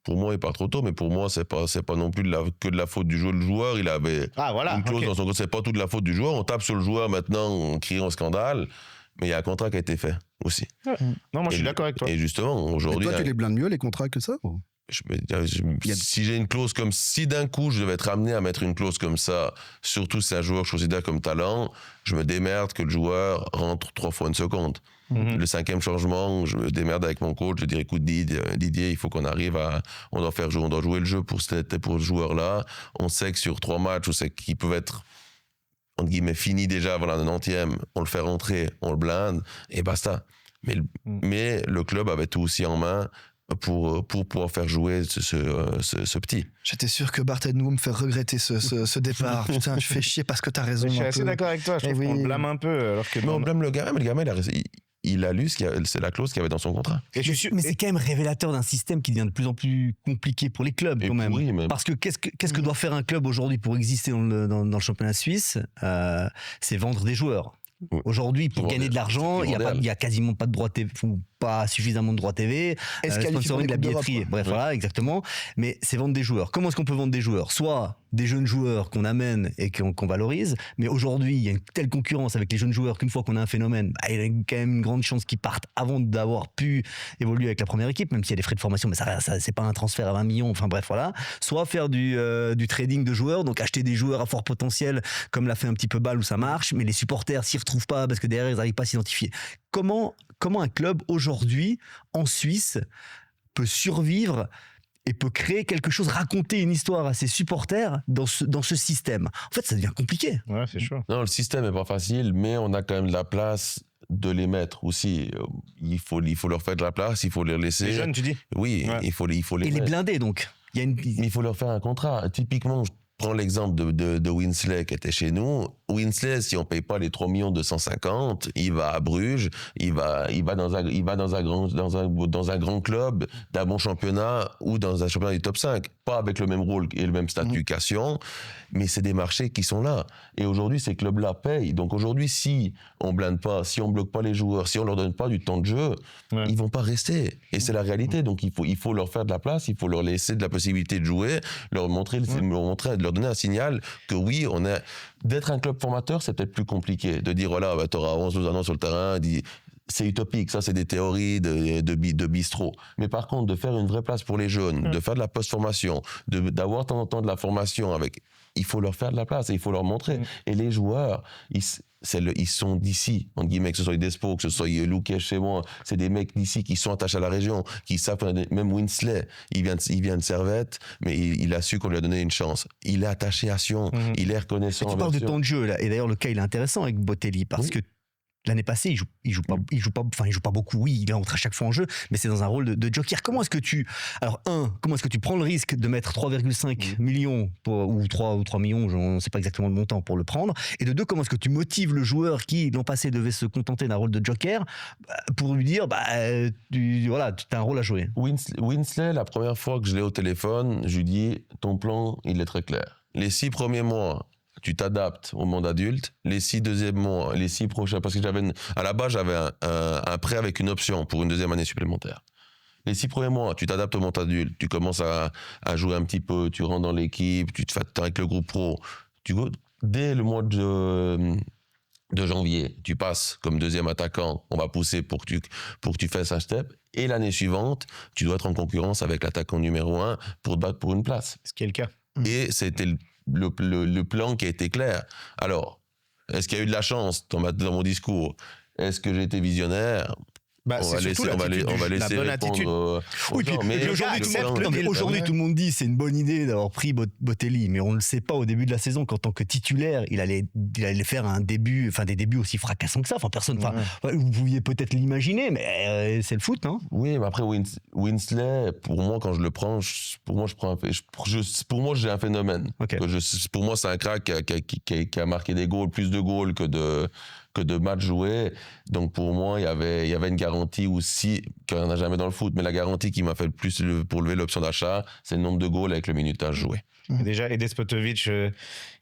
Pour moi, il part trop tôt, mais pour moi, c'est pas non plus que de la faute du joueur. Le joueur, il avait Ah, voilà. une clause ok. dans son contrat. C'est pas tout de la faute du joueur. On tape sur le joueur maintenant, on crie un scandale, mais il y a un contrat qui a été fait aussi. Non, moi, je suis Et- d'accord avec toi. Et justement, Mais aujourd'hui, toi, tu les blindes mieux, les contrats, que ça si j'ai une clause comme si d'un coup je devais être amené à mettre une clause comme ça, surtout si c'est un joueur que je considère comme talent, je me démerde que le joueur rentre 3 fois une seconde. Mhm. Le 5e changement, je me démerde avec mon coach, je dis écoute Didier, il faut qu'on arrive on doit jouer le jeu pour ce joueur-là. On sait que sur 3 matchs, on sait qu'ils peuvent être entre guillemets fini déjà avant la 90e, on le fait rentrer, on le blinde et basta. Mais le club avait tout aussi en main pour pouvoir faire jouer ce petit. J'étais sûr que Bart Ednou me fait regretter ce départ. Putain, tu fais chier parce que t'as raison. Je suis un assez peu. d'accord avec toi. Je trouve Eh qu'on oui. le blâme un peu. Alors que Mais on blâme le gamin, mais le gamin, il a lu c'est la clause qu'il y avait dans son contrat. Et je suis sûr- Mais c'est quand même révélateur d'un système qui devient de plus en plus compliqué pour les clubs Et quand même. pourri, même. Parce que qu'est-ce que doit faire un club aujourd'hui pour exister dans le championnat suisse? C'est vendre des joueurs. Oui. Aujourd'hui, pour C'est gagner de l'argent, c'est il primordial. y a quasiment pas de droits TV, ou pas suffisamment de droits TV, Est-ce qualifié pour sponsoring, les de la Coupes d'Europe, billetterie, quoi. bref, voilà, exactement. Mais c'est vendre des joueurs. Comment est-ce qu'on peut vendre des joueurs? Soit des jeunes joueurs qu'on amène et qu'on valorise, mais aujourd'hui, il y a une telle concurrence avec les jeunes joueurs qu'une fois qu'on a un phénomène, bah, il y a quand même une grande chance qu'ils partent avant d'avoir pu évoluer avec la première équipe, même s'il y a des frais de formation, mais ça c'est pas un transfert à 20 millions, enfin bref, voilà. Soit faire du trading de joueurs, donc acheter des joueurs à fort potentiel, comme l'a fait un petit peu Bâle où ça marche, mais les supporters s'y retrouvent pas parce que derrière, ils n'arrivent pas à s'identifier. Comment un club aujourd'hui, en Suisse, peut survivre et peut créer quelque chose, raconter une histoire à ses supporters dans ce système? En fait, ça devient compliqué. Ouais, c'est chaud. Non, le système est pas facile, mais on a quand même de la place de les mettre aussi. Il faut leur faire de la place, il faut les laisser. Les jeunes, tu dis? Oui, Ouais. il faut les Et les mettre. blindés, donc. Il y a une... Mais il faut leur faire un contrat. Typiquement, je prends l'exemple de Winsley qui était chez nous. Winsley, si on paye pas les 3 250 000, il va à Bruges, il va dans un grand club, d'un bon championnat ou dans un championnat du top 5. Pas avec le même rôle et le même statut qu'à Sion, mais c'est des marchés qui sont là. Et aujourd'hui, ces clubs-là payent. Donc aujourd'hui, si on blinde pas, si on bloque pas les joueurs, si on leur donne pas du temps de jeu, Ouais. ils vont pas rester. Et c'est la réalité. Donc il faut leur faire de la place, il faut leur laisser de la possibilité de jouer, leur leur donner un signal que oui, d'être un club formateur, c'est peut-être plus compliqué. De dire, voilà, bah, tu auras 11-12 ans sur le terrain, c'est utopique, ça c'est des théories de bistrot. Mais par contre, de faire une vraie place pour les jeunes, de faire de la post-formation, d'avoir de temps en temps de la formation il faut leur faire de la place et il faut leur montrer. Et les joueurs, ils sont d'ici, entre guillemets, que ce soit Despo, que ce soit Luque chez moi, c'est des mecs d'ici qui sont attachés à la région, qui savent qu'on a même Winsley, il vient de Servette, mais il a su qu'on lui a donné une chance. Il est attaché à Sion, il est reconnaissant. Tu envers parles de Sion. temps de jeu là, et d'ailleurs le cas il est intéressant avec Botelli parce que l'année passée il joue pas beaucoup, oui il entre à chaque fois en jeu, mais c'est dans un rôle de joker. Comment est-ce que tu prends le risque de mettre 3,5 millions ou 3 millions, je ne sais pas exactement le montant pour le prendre, et de deux, comment est-ce que tu motives le joueur qui l'an passé devait se contenter d'un rôle de joker pour lui dire tu as un rôle à jouer? Winsley, la première fois que je l'ai au téléphone, je lui dis ton plan, il est très clair. Les 6 premiers mois, tu t'adaptes au monde adulte. Les 6 deuxièmes mois, les 6 prochains, parce que à la base, j'avais un prêt avec une option pour une 2e année supplémentaire. Les 6 premiers mois, tu t'adaptes au monde adulte, tu commences à jouer un petit peu, tu rentres dans l'équipe, tu te fais avec le groupe pro. Dès le mois de janvier, tu passes comme deuxième attaquant, on va pousser pour que tu fasses un step. Et l'année suivante, tu dois être en concurrence avec l'attaquant numéro 1 pour te battre pour une place. Ce qui est le cas. Et c'était le plan qui a été clair. Alors, est-ce qu'il y a eu de la chance dans mon discours? Est-ce que j'ai été visionnaire? Bah, On va laisser bonne attitude. répondre aux Oui, gens. puis Mais aujourd'hui, le tout, plan- non, mais aujourd'hui, tout le monde dit c'est une bonne idée d'avoir pris Botelli, mais on ne le sait pas au début de la saison qu'en tant que titulaire, il allait faire des débuts aussi fracassants que ça. Enfin, personne, vous pouviez peut-être l'imaginer, mais c'est le foot, non? Oui, mais après Winsley, pour moi, quand je le prends, pour moi, j'ai un phénomène. Ok. Pour moi, c'est un crack qui a marqué des goals, plus de goals que de matchs joués. Donc pour moi, il y avait une garantie aussi, qu'on n'a jamais dans le foot, mais la garantie qui m'a fait le plus pour lever l'option d'achat, c'est le nombre de goals avec le minutage joué. Déjà, et Despotovic,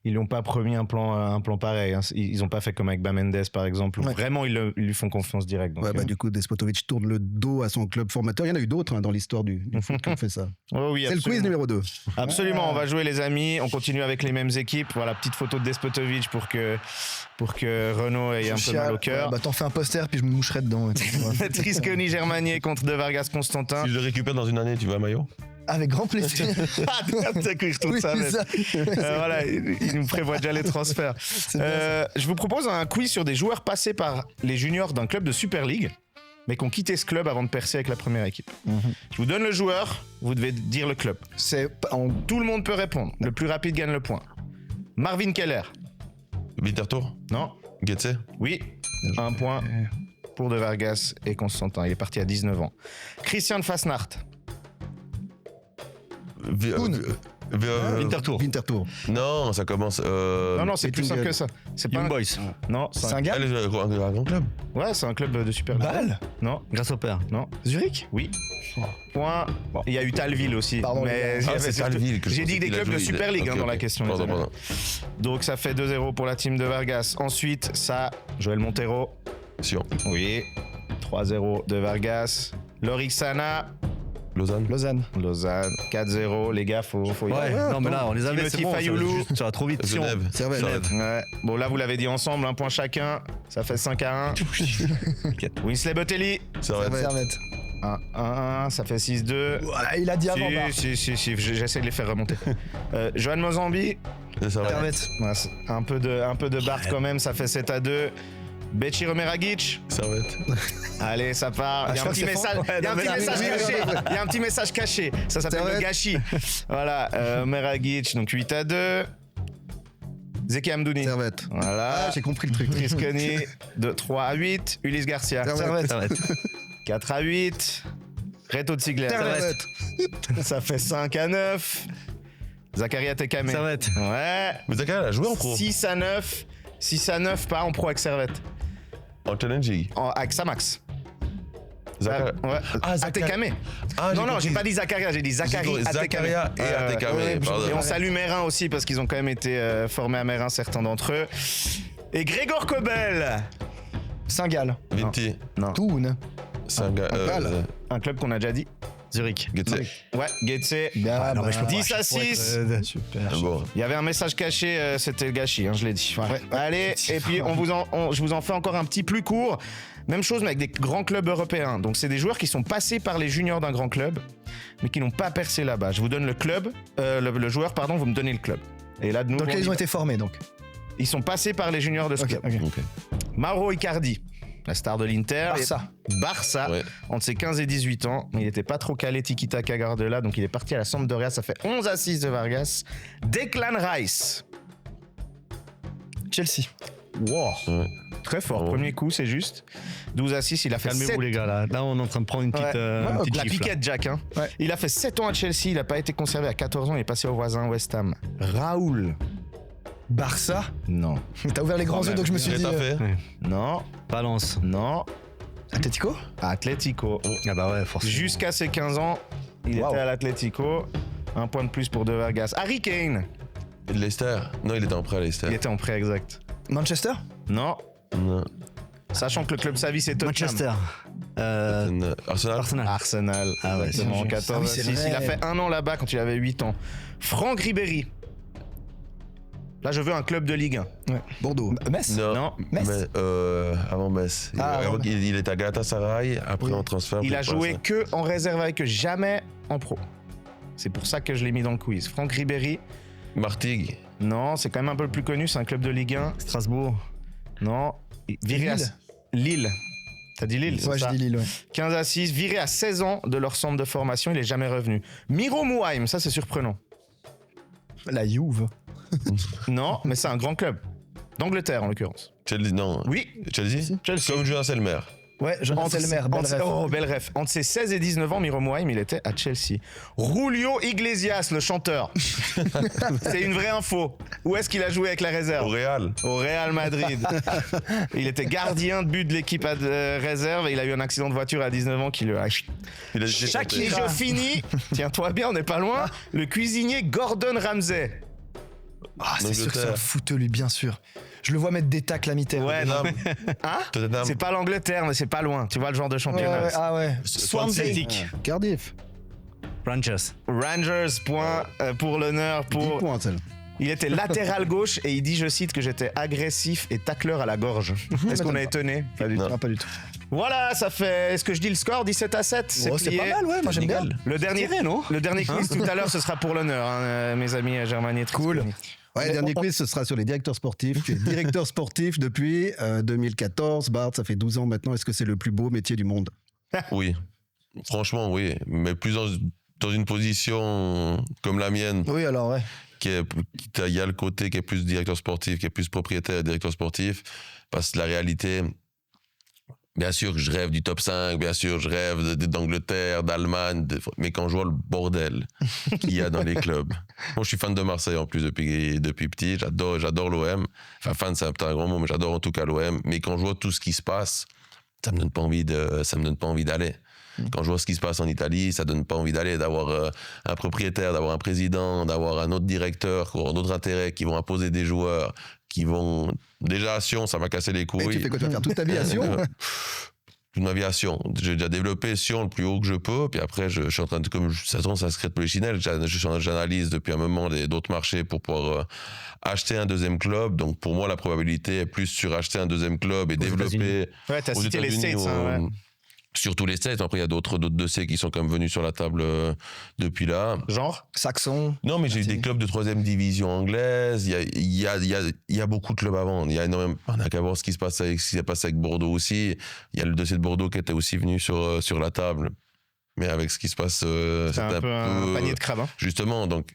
ils n'ont pas promis un plan pareil. Hein. Ils n'ont pas fait comme avec Bamendes, par exemple. Où vraiment, ils lui font confiance directe. Donc, Du coup, Despotovic tourne le dos à son club formateur. Il y en a eu d'autres dans l'histoire du foot qui ont fait ça. oh oui, C'est le quiz numéro 2. Absolument, on va jouer les amis. On continue avec les mêmes équipes. Voilà, petite photo de Despotovic pour que Renaud ait un peu mal au cœur. Bah, t'en fais un poster, puis je me moucherai dedans. Trisconi Germanier contre De Vargas Constantin. Si je le récupère dans une année, tu veux un maillot? Avec grand plaisir. Ah, t'as cru que je trouve ça, Oui, mais- ça. Voilà, il nous prévoit déjà les transferts. Je vous propose un quiz sur des joueurs passés par les juniors d'un club de Super League, mais qui ont quitté ce club avant de percer avec la première équipe. Je vous donne le joueur, vous devez dire le club. Tout le monde peut répondre. Le plus rapide gagne le point. Marvin Keller. Winterthur? Non? Getse? Oui. Un point pour De Vargas et Constantin. Il est parti à 19 ans. Christian Fasnacht. Winterthur. Winterthur. Non, ça commence. Non, c'est plus simple que ça. C'est pas Young un... Boys. Non, c'est un... gars. un grand club. Ouais, c'est un club de Super League. Bâle. Non, Grâce au père. non. Zurich. Oui. Point. Il y a eu Talville aussi. Pardon, mais les Ah, c'est Talville que je j'ai dit pensais des qu'il a clubs de joué. Super League Ok, dans la ok. question. les Pardon, amis. pardon. Donc ça fait 2-0 pour la team de Vargas. Ensuite, ça, Joël Montero. Sion. Oui. 3-0 de Vargas. Lorixana. Lausanne. Lausanne. Lausanne. 4-0. Les gars, faut y Ouais, aller. non, mais là, on les avait, Timothy c'est bon. Fayoulou. Ça va trop vite. Sion. Genève. Servette. Ouais. Bon, là, vous l'avez dit ensemble, un point chacun. Ça fait 5-1. Winslet Botelli. Servette. Servette. 1-1. Ça fait 6-2. Voilà, il a dit avant. Bart. Si, j'essaie de les faire remonter. Johan Mozambi. Servette. Servette. Ouais, c'est un peu de Bart quand même, ça fait 7-2. Becci Romeragic. Servette. Allez, ça part. Il y a un petit message, il y a un petit message caché. Il y a un petit message caché. Ça s'appelle le Servette. gâchis. Voilà, Romeragic, donc 8-2. Zeki Amdouni. Servette. Voilà. Ah, j'ai compris le truc. Trisconi de 3-8. Ulysse Garcia. Servette. Servette. 4-8. Reto Ziegler. Servette. Ça fait 5-9. Zakaria Tekame. Servette. Ouais. Mais Zakaria a joué en pro. 6-9. 6-9, pas en pro avec Servette. En Challenge League. Avec Samax. Zakaria. Ouais. Ah, Atekame. Ah, Non, compris. j'ai pas dit Zakaria, j'ai dit Zachary Zakaria et Atekame. Pardon. Et on salue Mérin aussi parce qu'ils ont quand même été formés à Mérin, certains d'entre eux. Et Kobel. Saint-Gall. Vinti. Non. Toon. Cal. Un club qu'on a déjà dit. Zurich. Getse. Ouais, Getse. Ah, non, mais je peux pas. 10 à 6. Super. Bon. Il y avait un message caché, c'était le gâchis, hein, je l'ai dit. Allez, et puis je vous en fais encore un petit plus court. Même chose, mais avec des grands clubs européens. Donc, c'est des joueurs qui sont passés par les juniors d'un grand club, mais qui n'ont pas percé là-bas. Je vous donne le club, le joueur, pardon, vous me donnez le club. Et là, de nouveau, Dans lequel ils ont été formés, donc. ils sont passés par les juniors de ce Ok, club. ok. Ok. Mauro Icardi, la star de l'Inter. Barça, Ouais. entre ses 15 et 18 ans. Il n'était pas trop calé tiki-taka Gardela, donc il est parti à la Sampdoria. Ça fait 11 à 6 de Vargas. Declan Rice. Chelsea. Wow. Ouais. Très fort. Oh. Premier coup, c'est juste. 12 à 6, il a fait 7. Calmez-vous, les gars, là. Là, on est en train de prendre une petite. Ouais. une petite La gifle, là. piquette Jack. Hein. Ouais. Il a fait 7 ans à Chelsea. Il n'a pas été conservé à 14 ans. Il est passé au voisin West Ham. Raoul. Barça. Non. T'as ouvert les grands yeux, donc je me suis dit. Getafe. Non. Valence. Non. Atlético. Atlético. Ah bah ouais, forcément. Jusqu'à ses 15 ans, il Wow. était à l'Atlético. Un point de plus pour De Vargas. Harry Kane. Et de Leicester. Non, il était en prêt à Leicester. Il était en prêt exact. Manchester. Non. Non. Sachant que le club sa vie c'est Tottenham. Manchester. Arsenal. Arsenal. Arsenal. Ah ouais, Exactement, c'est 14 Ah oui, à c'est 6. vrai. Il a fait un an là-bas quand il avait 8 ans. Franck Ribéry. Là, je veux un club de Ligue 1. Bordeaux. Metz. Non. Metz. Mais, avant Metz. Il est à Galatasaray, après en transfert. Il puis a passe. joué que en réserve avec eux, jamais en pro. C'est pour ça que je l'ai mis dans le quiz. Franck Ribéry. Martigues. Non, c'est quand même un peu plus connu. C'est un club de Ligue 1. Strasbourg. Non. Viré à Lille. T'as dit Lille, c'est Ouais, je ça dis Lille, ouais. 15 à 6, viré à 16 ans de leur centre de formation, il est jamais revenu. Miro Mouaim, ça c'est surprenant. La Juve. Non, mais c'est un grand club. D'Angleterre en l'occurrence. Chelsea, non. Oui, Chelsea. Comme Julien Selmer. Ouais, Jonathan Selmer, belle ref. Oh, belle ref. Entre ses 16 et 19 ans, Miro Mouaim, il était à Chelsea. Julio Iglesias, le chanteur. C'est une vraie info. Où est-ce qu'il a joué avec la réserve? Au Real. Au Real Madrid. Il était gardien de but de l'équipe réserve et il a eu un accident de voiture à 19 ans qui le a... Il a Et je finis, tiens-toi bien, on n'est pas loin, le cuisinier Gordon Ramsay. Ah, c'est sûr que c'est un Angleterre. fouteux, lui, bien sûr. Je le vois mettre des tacles à mi-terre. Ouais, non. Hein? Tottenham. C'est pas l'Angleterre, mais c'est pas loin. Tu vois le genre de championnat. Ah ouais. Swansea. Celtic. Cardiff. Rangers. Rangers, point pour l'honneur. 10 points, celle. Il était latéral gauche et il dit, je cite, que j'étais agressif et tacleur à la gorge. Est-ce qu'on est étonné? Pas du tout. Non, pas du tout. Voilà, ça fait. Est-ce que je dis le score 17 à 7? Oh, c'est plié. pas mal, ouais, moi j'aime bien. Le dernier, non le dernier quiz tout à l'heure, ce sera pour l'honneur, hein, mes amis Germanier. Cool. Ouais, le dernier quiz, ce sera sur les directeurs sportifs. Tu es directeur sportif depuis 2014. Bart, ça fait 12 ans maintenant. Est-ce que c'est le plus beau métier du monde? Oui. Franchement, oui. Mais plus dans une position comme la mienne, Oui, alors, ouais. il y a le côté qui est plus directeur sportif, qui est plus propriétaire, directeur sportif. Parce que la réalité, bien sûr que je rêve du top 5, bien sûr je rêve d'Angleterre, d'Allemagne, mais quand je vois le bordel qu'il y a dans les clubs. Moi je suis fan de Marseille en plus depuis petit, j'adore l'OM. Enfin fan c'est un grand mot, mais j'adore en tout cas l'OM. Mais quand je vois tout ce qui se passe, ça me donne pas envie d'aller. Quand je vois ce qui se passe en Italie, ça donne pas envie d'aller, d'avoir un propriétaire, d'avoir un président, d'avoir un autre directeur qui aura d'autres intérêts, qui vont imposer des joueurs, qui vont... Déjà à Sion, ça m'a cassé les couilles. Et tu fais quoi? Tu vas faire toute ta vie à Sion? Toute ma vie à Sion. J'ai déjà développé Sion le plus haut que je peux, puis après je suis en train de... Comme ça tombe, ça se crée de Polichinelle, j'analyse depuis un moment d'autres marchés pour pouvoir acheter un deuxième club. Donc pour moi, la probabilité est plus sur acheter un deuxième club et développer... Ouais, t'as aux cité les États-Unis, States. Hein, ouais. Surtout les States. Après, il y a d'autres dossiers qui sont quand même venus sur la table depuis là. Genre Saxon. Non, mais j'ai eu des clubs de 3e division anglaise. Il y a beaucoup de clubs à vendre. Il y a énormément. On n'a qu'à voir ce qui s'est passé avec Bordeaux aussi. Il y a le dossier de Bordeaux qui était aussi venu sur la table. Mais avec ce qui se passe, c'est un peu un panier de crabes. Hein. Justement, donc.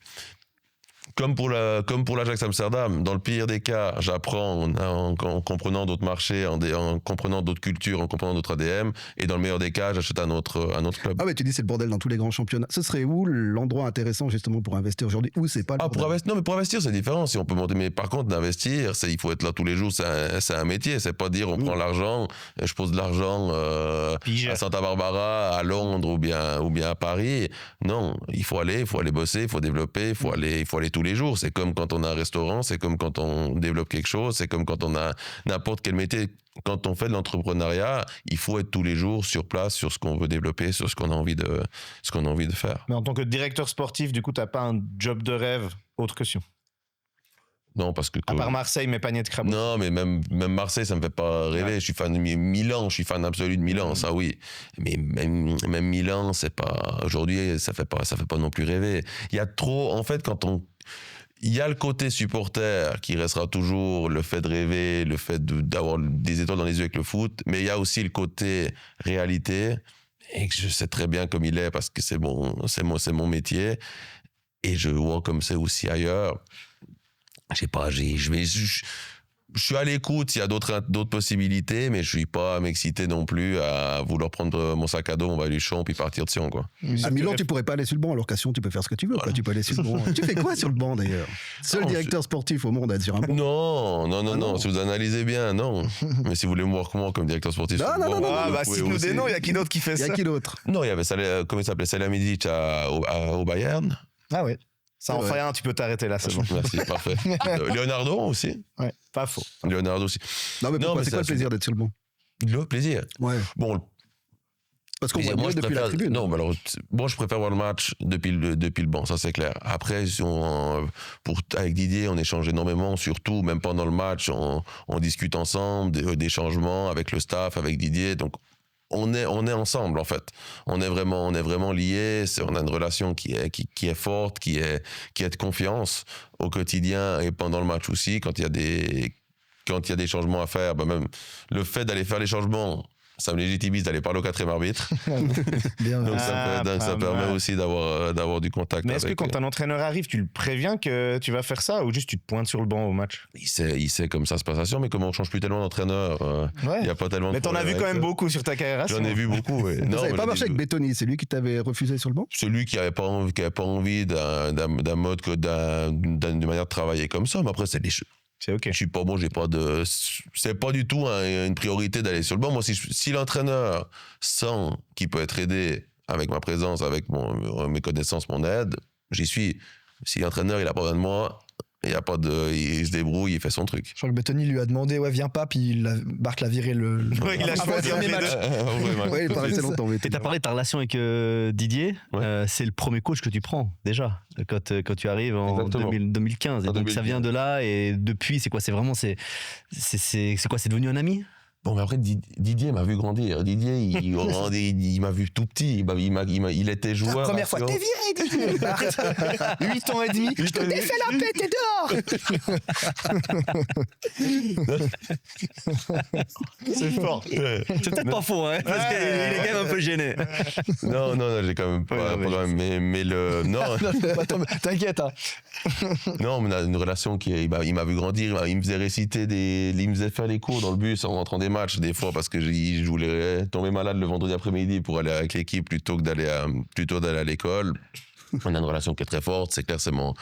Comme pour l'Ajax Amsterdam, dans le pire des cas, j'apprends en comprenant d'autres marchés, en comprenant d'autres cultures, en comprenant d'autres ADM, et dans le meilleur des cas, j'achète un autre club. Ah mais tu dis c'est le bordel dans tous les grands championnats. Ce serait où l'endroit intéressant justement pour investir aujourd'hui? Où c'est pas le bordel? Non, mais pour investir, c'est différent. Si on peut monter, mais par contre, d'investir, il faut être là tous les jours. C'est un métier. C'est pas dire on prend l'argent, je pose de l'argent à Santa Barbara, à Londres ou bien à Paris. Non, il faut aller bosser, il faut développer, il faut aller tous les jours. C'est comme quand on a un restaurant, c'est comme quand on développe quelque chose, c'est comme quand on a n'importe quel métier. Quand on fait de l'entrepreneuriat, il faut être tous les jours sur place, sur ce qu'on veut développer, sur ce qu'on a envie de faire. Mais en tant que directeur sportif, du coup, t'as pas un job de rêve autre que Sion? Non, parce que... À part Marseille, mes paniers de crabes. Non, mais même Marseille, ça me fait pas rêver. Ouais. Je suis fan de Milan, je suis fan absolu de Milan, ça oui. Mais même Milan, c'est pas... Aujourd'hui, ça fait pas non plus rêver. Il y a trop... En fait, il y a le côté supporter qui restera toujours le fait de rêver, le fait d'avoir des étoiles dans les yeux avec le foot, mais il y a aussi le côté réalité, et que je sais très bien comme il est parce que c'est mon métier, et je vois comme c'est aussi ailleurs. Je sais pas, je suis à l'écoute s'il y a d'autres possibilités, mais je suis pas à m'exciter non plus à vouloir prendre mon sac à dos, mon baluchon, puis partir de Sion, quoi. À Milan, tu pourrais pas aller sur le banc, alors qu'à Sion, tu peux faire ce que tu veux, voilà. Quoi. Tu peux aller sur le banc. Tu fais quoi sur le banc, d'ailleurs? Seul directeur sportif au monde à être sur un banc. Non. Si vous analysez bien, non. Mais si vous voulez me voir comment comme directeur sportif, non. Si nous des noms, il y a qui d'autre qui fait ça? Il y a qui d'autre? Non, il y avait comment il s'appelait, Salihamidzic au Bayern. Ah ouais. Ça en fait rien, tu peux t'arrêter là, c'est bon. Merci, parfait. Leonardo aussi. Ouais, pas faux. Leonardo aussi. Non, mais c'est quoi le plaisir d'être sur le banc? Le plaisir. Ouais. Bon, Parce qu'on Et voit moi, mieux je depuis la préfère- tribune. Non, mais alors, moi, je préfère voir le match depuis le banc, ça c'est clair. Après, avec Didier, on échange énormément, surtout, même pendant le match, on discute ensemble des changements avec le staff, avec Didier. Donc, on est ensemble, en fait. On est vraiment liés. On a une relation qui est forte, qui est de confiance au quotidien et pendant le match aussi. Quand il y a des changements à faire, bah même le fait d'aller faire les changements, ça me légitimise d'aller parler au 4e arbitre. Bien. Donc Ah, ça pas permet mal. aussi d'avoir du contact. Mais est-ce que avec, quand un entraîneur arrive, tu le préviens que tu vas faire ça ou juste tu te pointes sur le banc au match? il sait comme ça se passe, mais comme on change plus tellement d'entraîneur, il Ouais. n'y a pas tellement de Mais t'en as vu problème quand avec même ça. beaucoup sur ta carrière. J'en ai vu beaucoup, oui. Ça n'avait pas j'en ai marché vu- avec Bétoni, c'est lui qui t'avait refusé sur le banc? Celui qui n'avait pas envie d'un mode, d'une manière de travailler comme ça, mais après, c'est des choses. C'est ok. Je suis pas bon, c'est pas du tout une priorité d'aller sur le banc. Moi, si l'entraîneur sent qu'il peut être aidé avec ma présence, avec mes connaissances, mon aide, j'y suis. Si l'entraîneur, il a pas besoin de moi, il se débrouille, il fait son truc. Je crois que Bettoni lui a demandé, ouais, viens pas, puis Bart l'a viré Ouais, il a avant choisi le un premier des match. deux. Ouais, il paraissait longtemps. Et t'as parlé de ta relation avec Didier. Ouais. C'est le premier coach que tu prends déjà quand tu arrives en Exactement. 2015. Et En donc ça 2015. vient de là et depuis c'est quoi? C'est vraiment c'est quoi? C'est devenu un ami? Bon, mais après, Didier m'a vu grandir. Didier, il m'a vu tout petit. Il était joueur. La première fois, à t'es viré, Didier. Bart. 8 ans et demi, je te défais la paix, t'es dehors. C'est fort. C'est peut-être pas faux, hein, parce qu'il est quand même un peu gêné. Non, j'ai quand même pas. Ouais, non, mais mais le. Non, Attends, t'inquiète, hein. non, mais on a une relation il m'a vu grandir. Il me faisait réciter il me faisait faire les cours dans le bus en rentrant des matchs, des fois, parce que je voulais tomber malade le vendredi après-midi pour aller avec l'équipe plutôt d'aller à l'école. On a une relation qui est très forte. C'est clair, c'est mon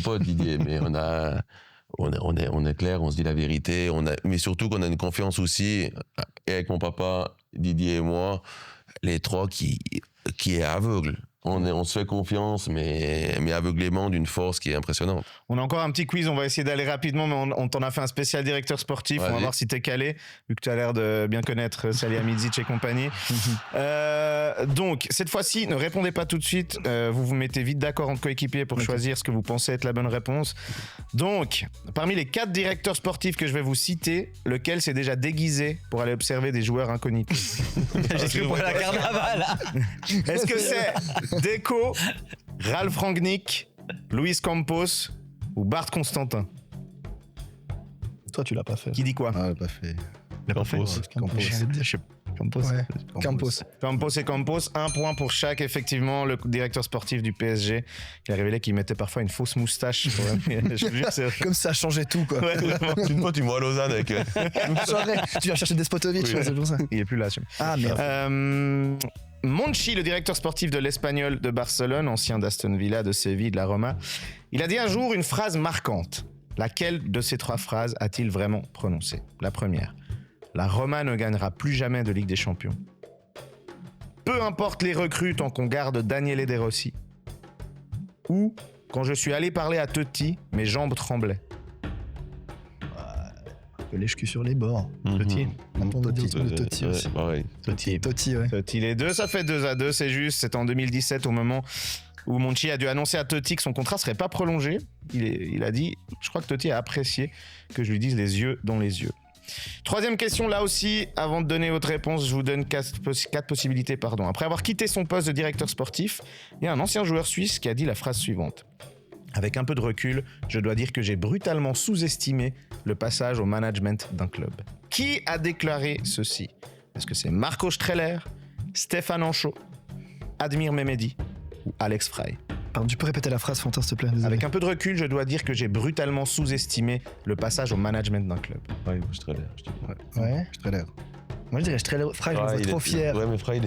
pote, Didier, mais on est clair, on se dit la vérité. Mais surtout qu'on a une confiance aussi, et avec mon papa, Didier et moi, les trois qui est aveugle. On se fait confiance, mais aveuglément d'une force qui est impressionnante. On a encore un petit quiz, on va essayer d'aller rapidement, mais on t'en a fait un spécial directeur sportif. On va Vas-y. voir si t'es calé, vu que tu as l'air de bien connaître Salihamidzic et compagnie. Donc, cette fois-ci, ne répondez pas tout de suite. Vous vous mettez vite d'accord entre coéquipiers pour choisir ce que vous pensez être la bonne réponse. Donc, parmi les 4 directeurs sportifs que je vais vous citer, lequel s'est déjà déguisé pour aller observer des joueurs incognito? J'ai cru pour la carnaval. Est-ce que c'est Deco, Ralph Rangnick, Luis Campos ou Bart Constantin? Toi, tu l'as pas fait. Qui dit quoi? Ah, elle a pas fait. Il a pas fait. Campos. Campos. Ouais. Campos. Campos et Campos, un point pour chaque. Effectivement, le directeur sportif du PSG, il a révélé qu'il mettait parfois une fausse moustache. Je jure, c'est Comme ça changeait tout, quoi. ouais, vraiment. Une fois, tu me vois à Lausanne avec. Tu viens chercher Despotovic, Oui. ouais, c'est pour ça. Il est plus là. Ah, merde. Monchi, le directeur sportif de l'Espagnol de Barcelone, ancien d'Aston Villa, de Séville, de la Roma, il a dit un jour une phrase marquante. Laquelle de ces 3 phrases a-t-il vraiment prononcé? La première. La Roma ne gagnera plus jamais de Ligue des Champions. Peu importe les recrues tant qu'on garde Daniele De Rossi. Ou, quand je suis allé parler à Totti, mes jambes tremblaient. Lèche-cul sur les bords. Totti. On peut dire Totti. de Totti aussi. Pareil. Totti, ouais. Totti les deux, ça fait 2-2, c'est juste. C'était en 2017 au moment où Monchi a dû annoncer à Totti que son contrat serait pas prolongé. Il a dit, je crois que Totti a apprécié que je lui dise les yeux dans les yeux. 3e question, là aussi, avant de donner votre réponse, je vous donne 4 possibilités. Après avoir quitté son poste de directeur sportif, il y a un ancien joueur suisse qui a dit la phrase suivante. Avec un peu de recul, je dois dire que j'ai brutalement sous-estimé le passage au management d'un club. Qui a déclaré ceci? Est-ce que c'est Marco Streller, Stéphane Anchaud, Admir Mehmedi ou Alex Frey? Pardon, tu peux répéter la phrase, Fantin, s'il te plaît? Désolé. Avec un peu de recul, je dois dire que j'ai brutalement sous-estimé le passage au management d'un club. Ouais, je te l'air, je te dis. Ouais. Je te l'air. Moi, je dirais Streller. Frère, je le Ouais, vois trop fier. Ouais, mais Frey, il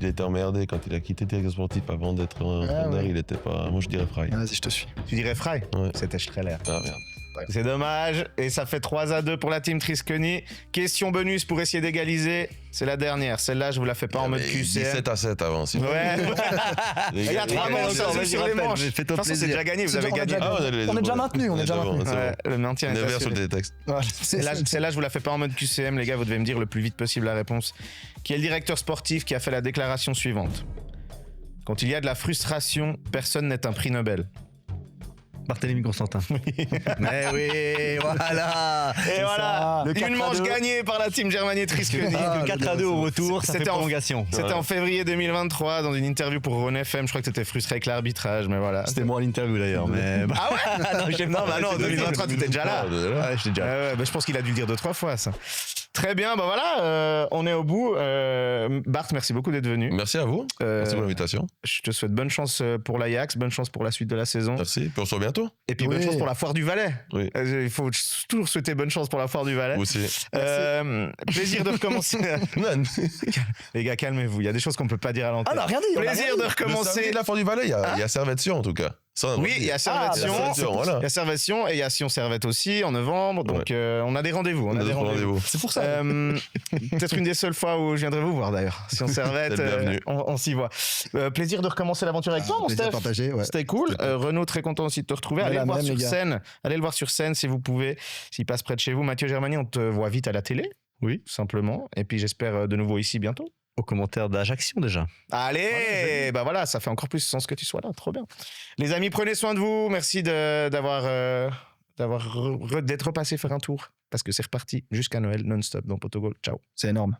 était emmerdé quand il a quitté directeur sportif avant d'être entraîneur. ouais. Il était pas. Moi, je dirais Frey. Vas-y, je te suis. Tu dirais Frey? Ouais. C'était Streller. Ah, merde. C'est dommage. Et ça fait 3-2 pour la team Trisconi. Question bonus pour essayer d'égaliser. C'est la dernière. Celle-là, je vous la fais pas en mode QCM. 17-7 avant. Si Ouais. Il y a 3 manches sur les manches. De toute façon, c'est déjà gagné. Vous avez gagné. On est déjà maintenu. Ouais, le maintien est sur assuré. le texte. Celle-là, je vous la fais pas en mode QCM, les gars. Vous devez me dire le plus vite possible la réponse. Qui est le directeur sportif qui a fait la déclaration suivante? Quand il y a de la frustration, personne n'est un prix Nobel. Barthélémy Constantin. Mais oui, voilà. Et voilà, Le une manche 4-2. gagnée par la team Germany Trisconi. Le 4-2 au retour, ça fait C'était en- prolongation. C'était en février 2023 dans une interview pour Rhône FM. Je crois que tu étais frustré avec l'arbitrage, mais voilà. C'était moi à l'interview d'ailleurs. Mais... Ah ouais? non, je sais pas. Non, bah non, en 2023, tu étais déjà là. Ouais, j'étais déjà là. Ouais, bah, je pense qu'il a dû le dire 2-3 fois, ça. Très bien, bah voilà, on est au bout. Bart, merci beaucoup d'être venu. Merci à vous. Merci pour l'invitation. Je te souhaite bonne chance pour l'Ajax, bonne chance pour la suite de la saison. Merci. Puis on se revoit bientôt. Et puis bonne Oui. chance pour la Foire du Valais. Oui. Il faut toujours souhaiter bonne chance pour la Foire du Valais. Vous aussi. Plaisir de recommencer. Les gars, calmez-vous. Il y a des choses qu'on peut pas dire à l'antenne. Ah, non, rien dit. Plaisir de Le recommencer. samedi de la Fort du Valais, il y a Servetien en tout cas. Ça, on Oui, il y a Servetien. Servetien, voilà. Il y a Servetien et il y a Sion Servette aussi en novembre. Donc on a des rendez-vous. On a des rendez-vous. C'est pour ça. Peut-être une des seules fois où je viendrai vous voir d'ailleurs. Sion Servette, T'es le bienvenu. on s'y voit. Plaisir de recommencer l'aventure avec toi, mon Plaisir Steph. partagé, ouais. C'était cool. Renaud, très content aussi de te retrouver. Ouais, Allez la le voir même, sur les gars. scène. Allez le voir sur scène si vous pouvez. S'il passe près de chez vous. Mathieu Germany, on te voit vite à la télé. Oui. Tout simplement. Et puis j'espère de nouveau ici bientôt. Aux commentaires d'Ajaccio déjà. Allez, bah voilà, ça fait encore plus sens que tu sois là. Trop bien. Les amis, prenez soin de vous. Merci d'être repassé faire un tour. Parce que c'est reparti jusqu'à Noël non-stop dans Potogol. Ciao. C'est énorme.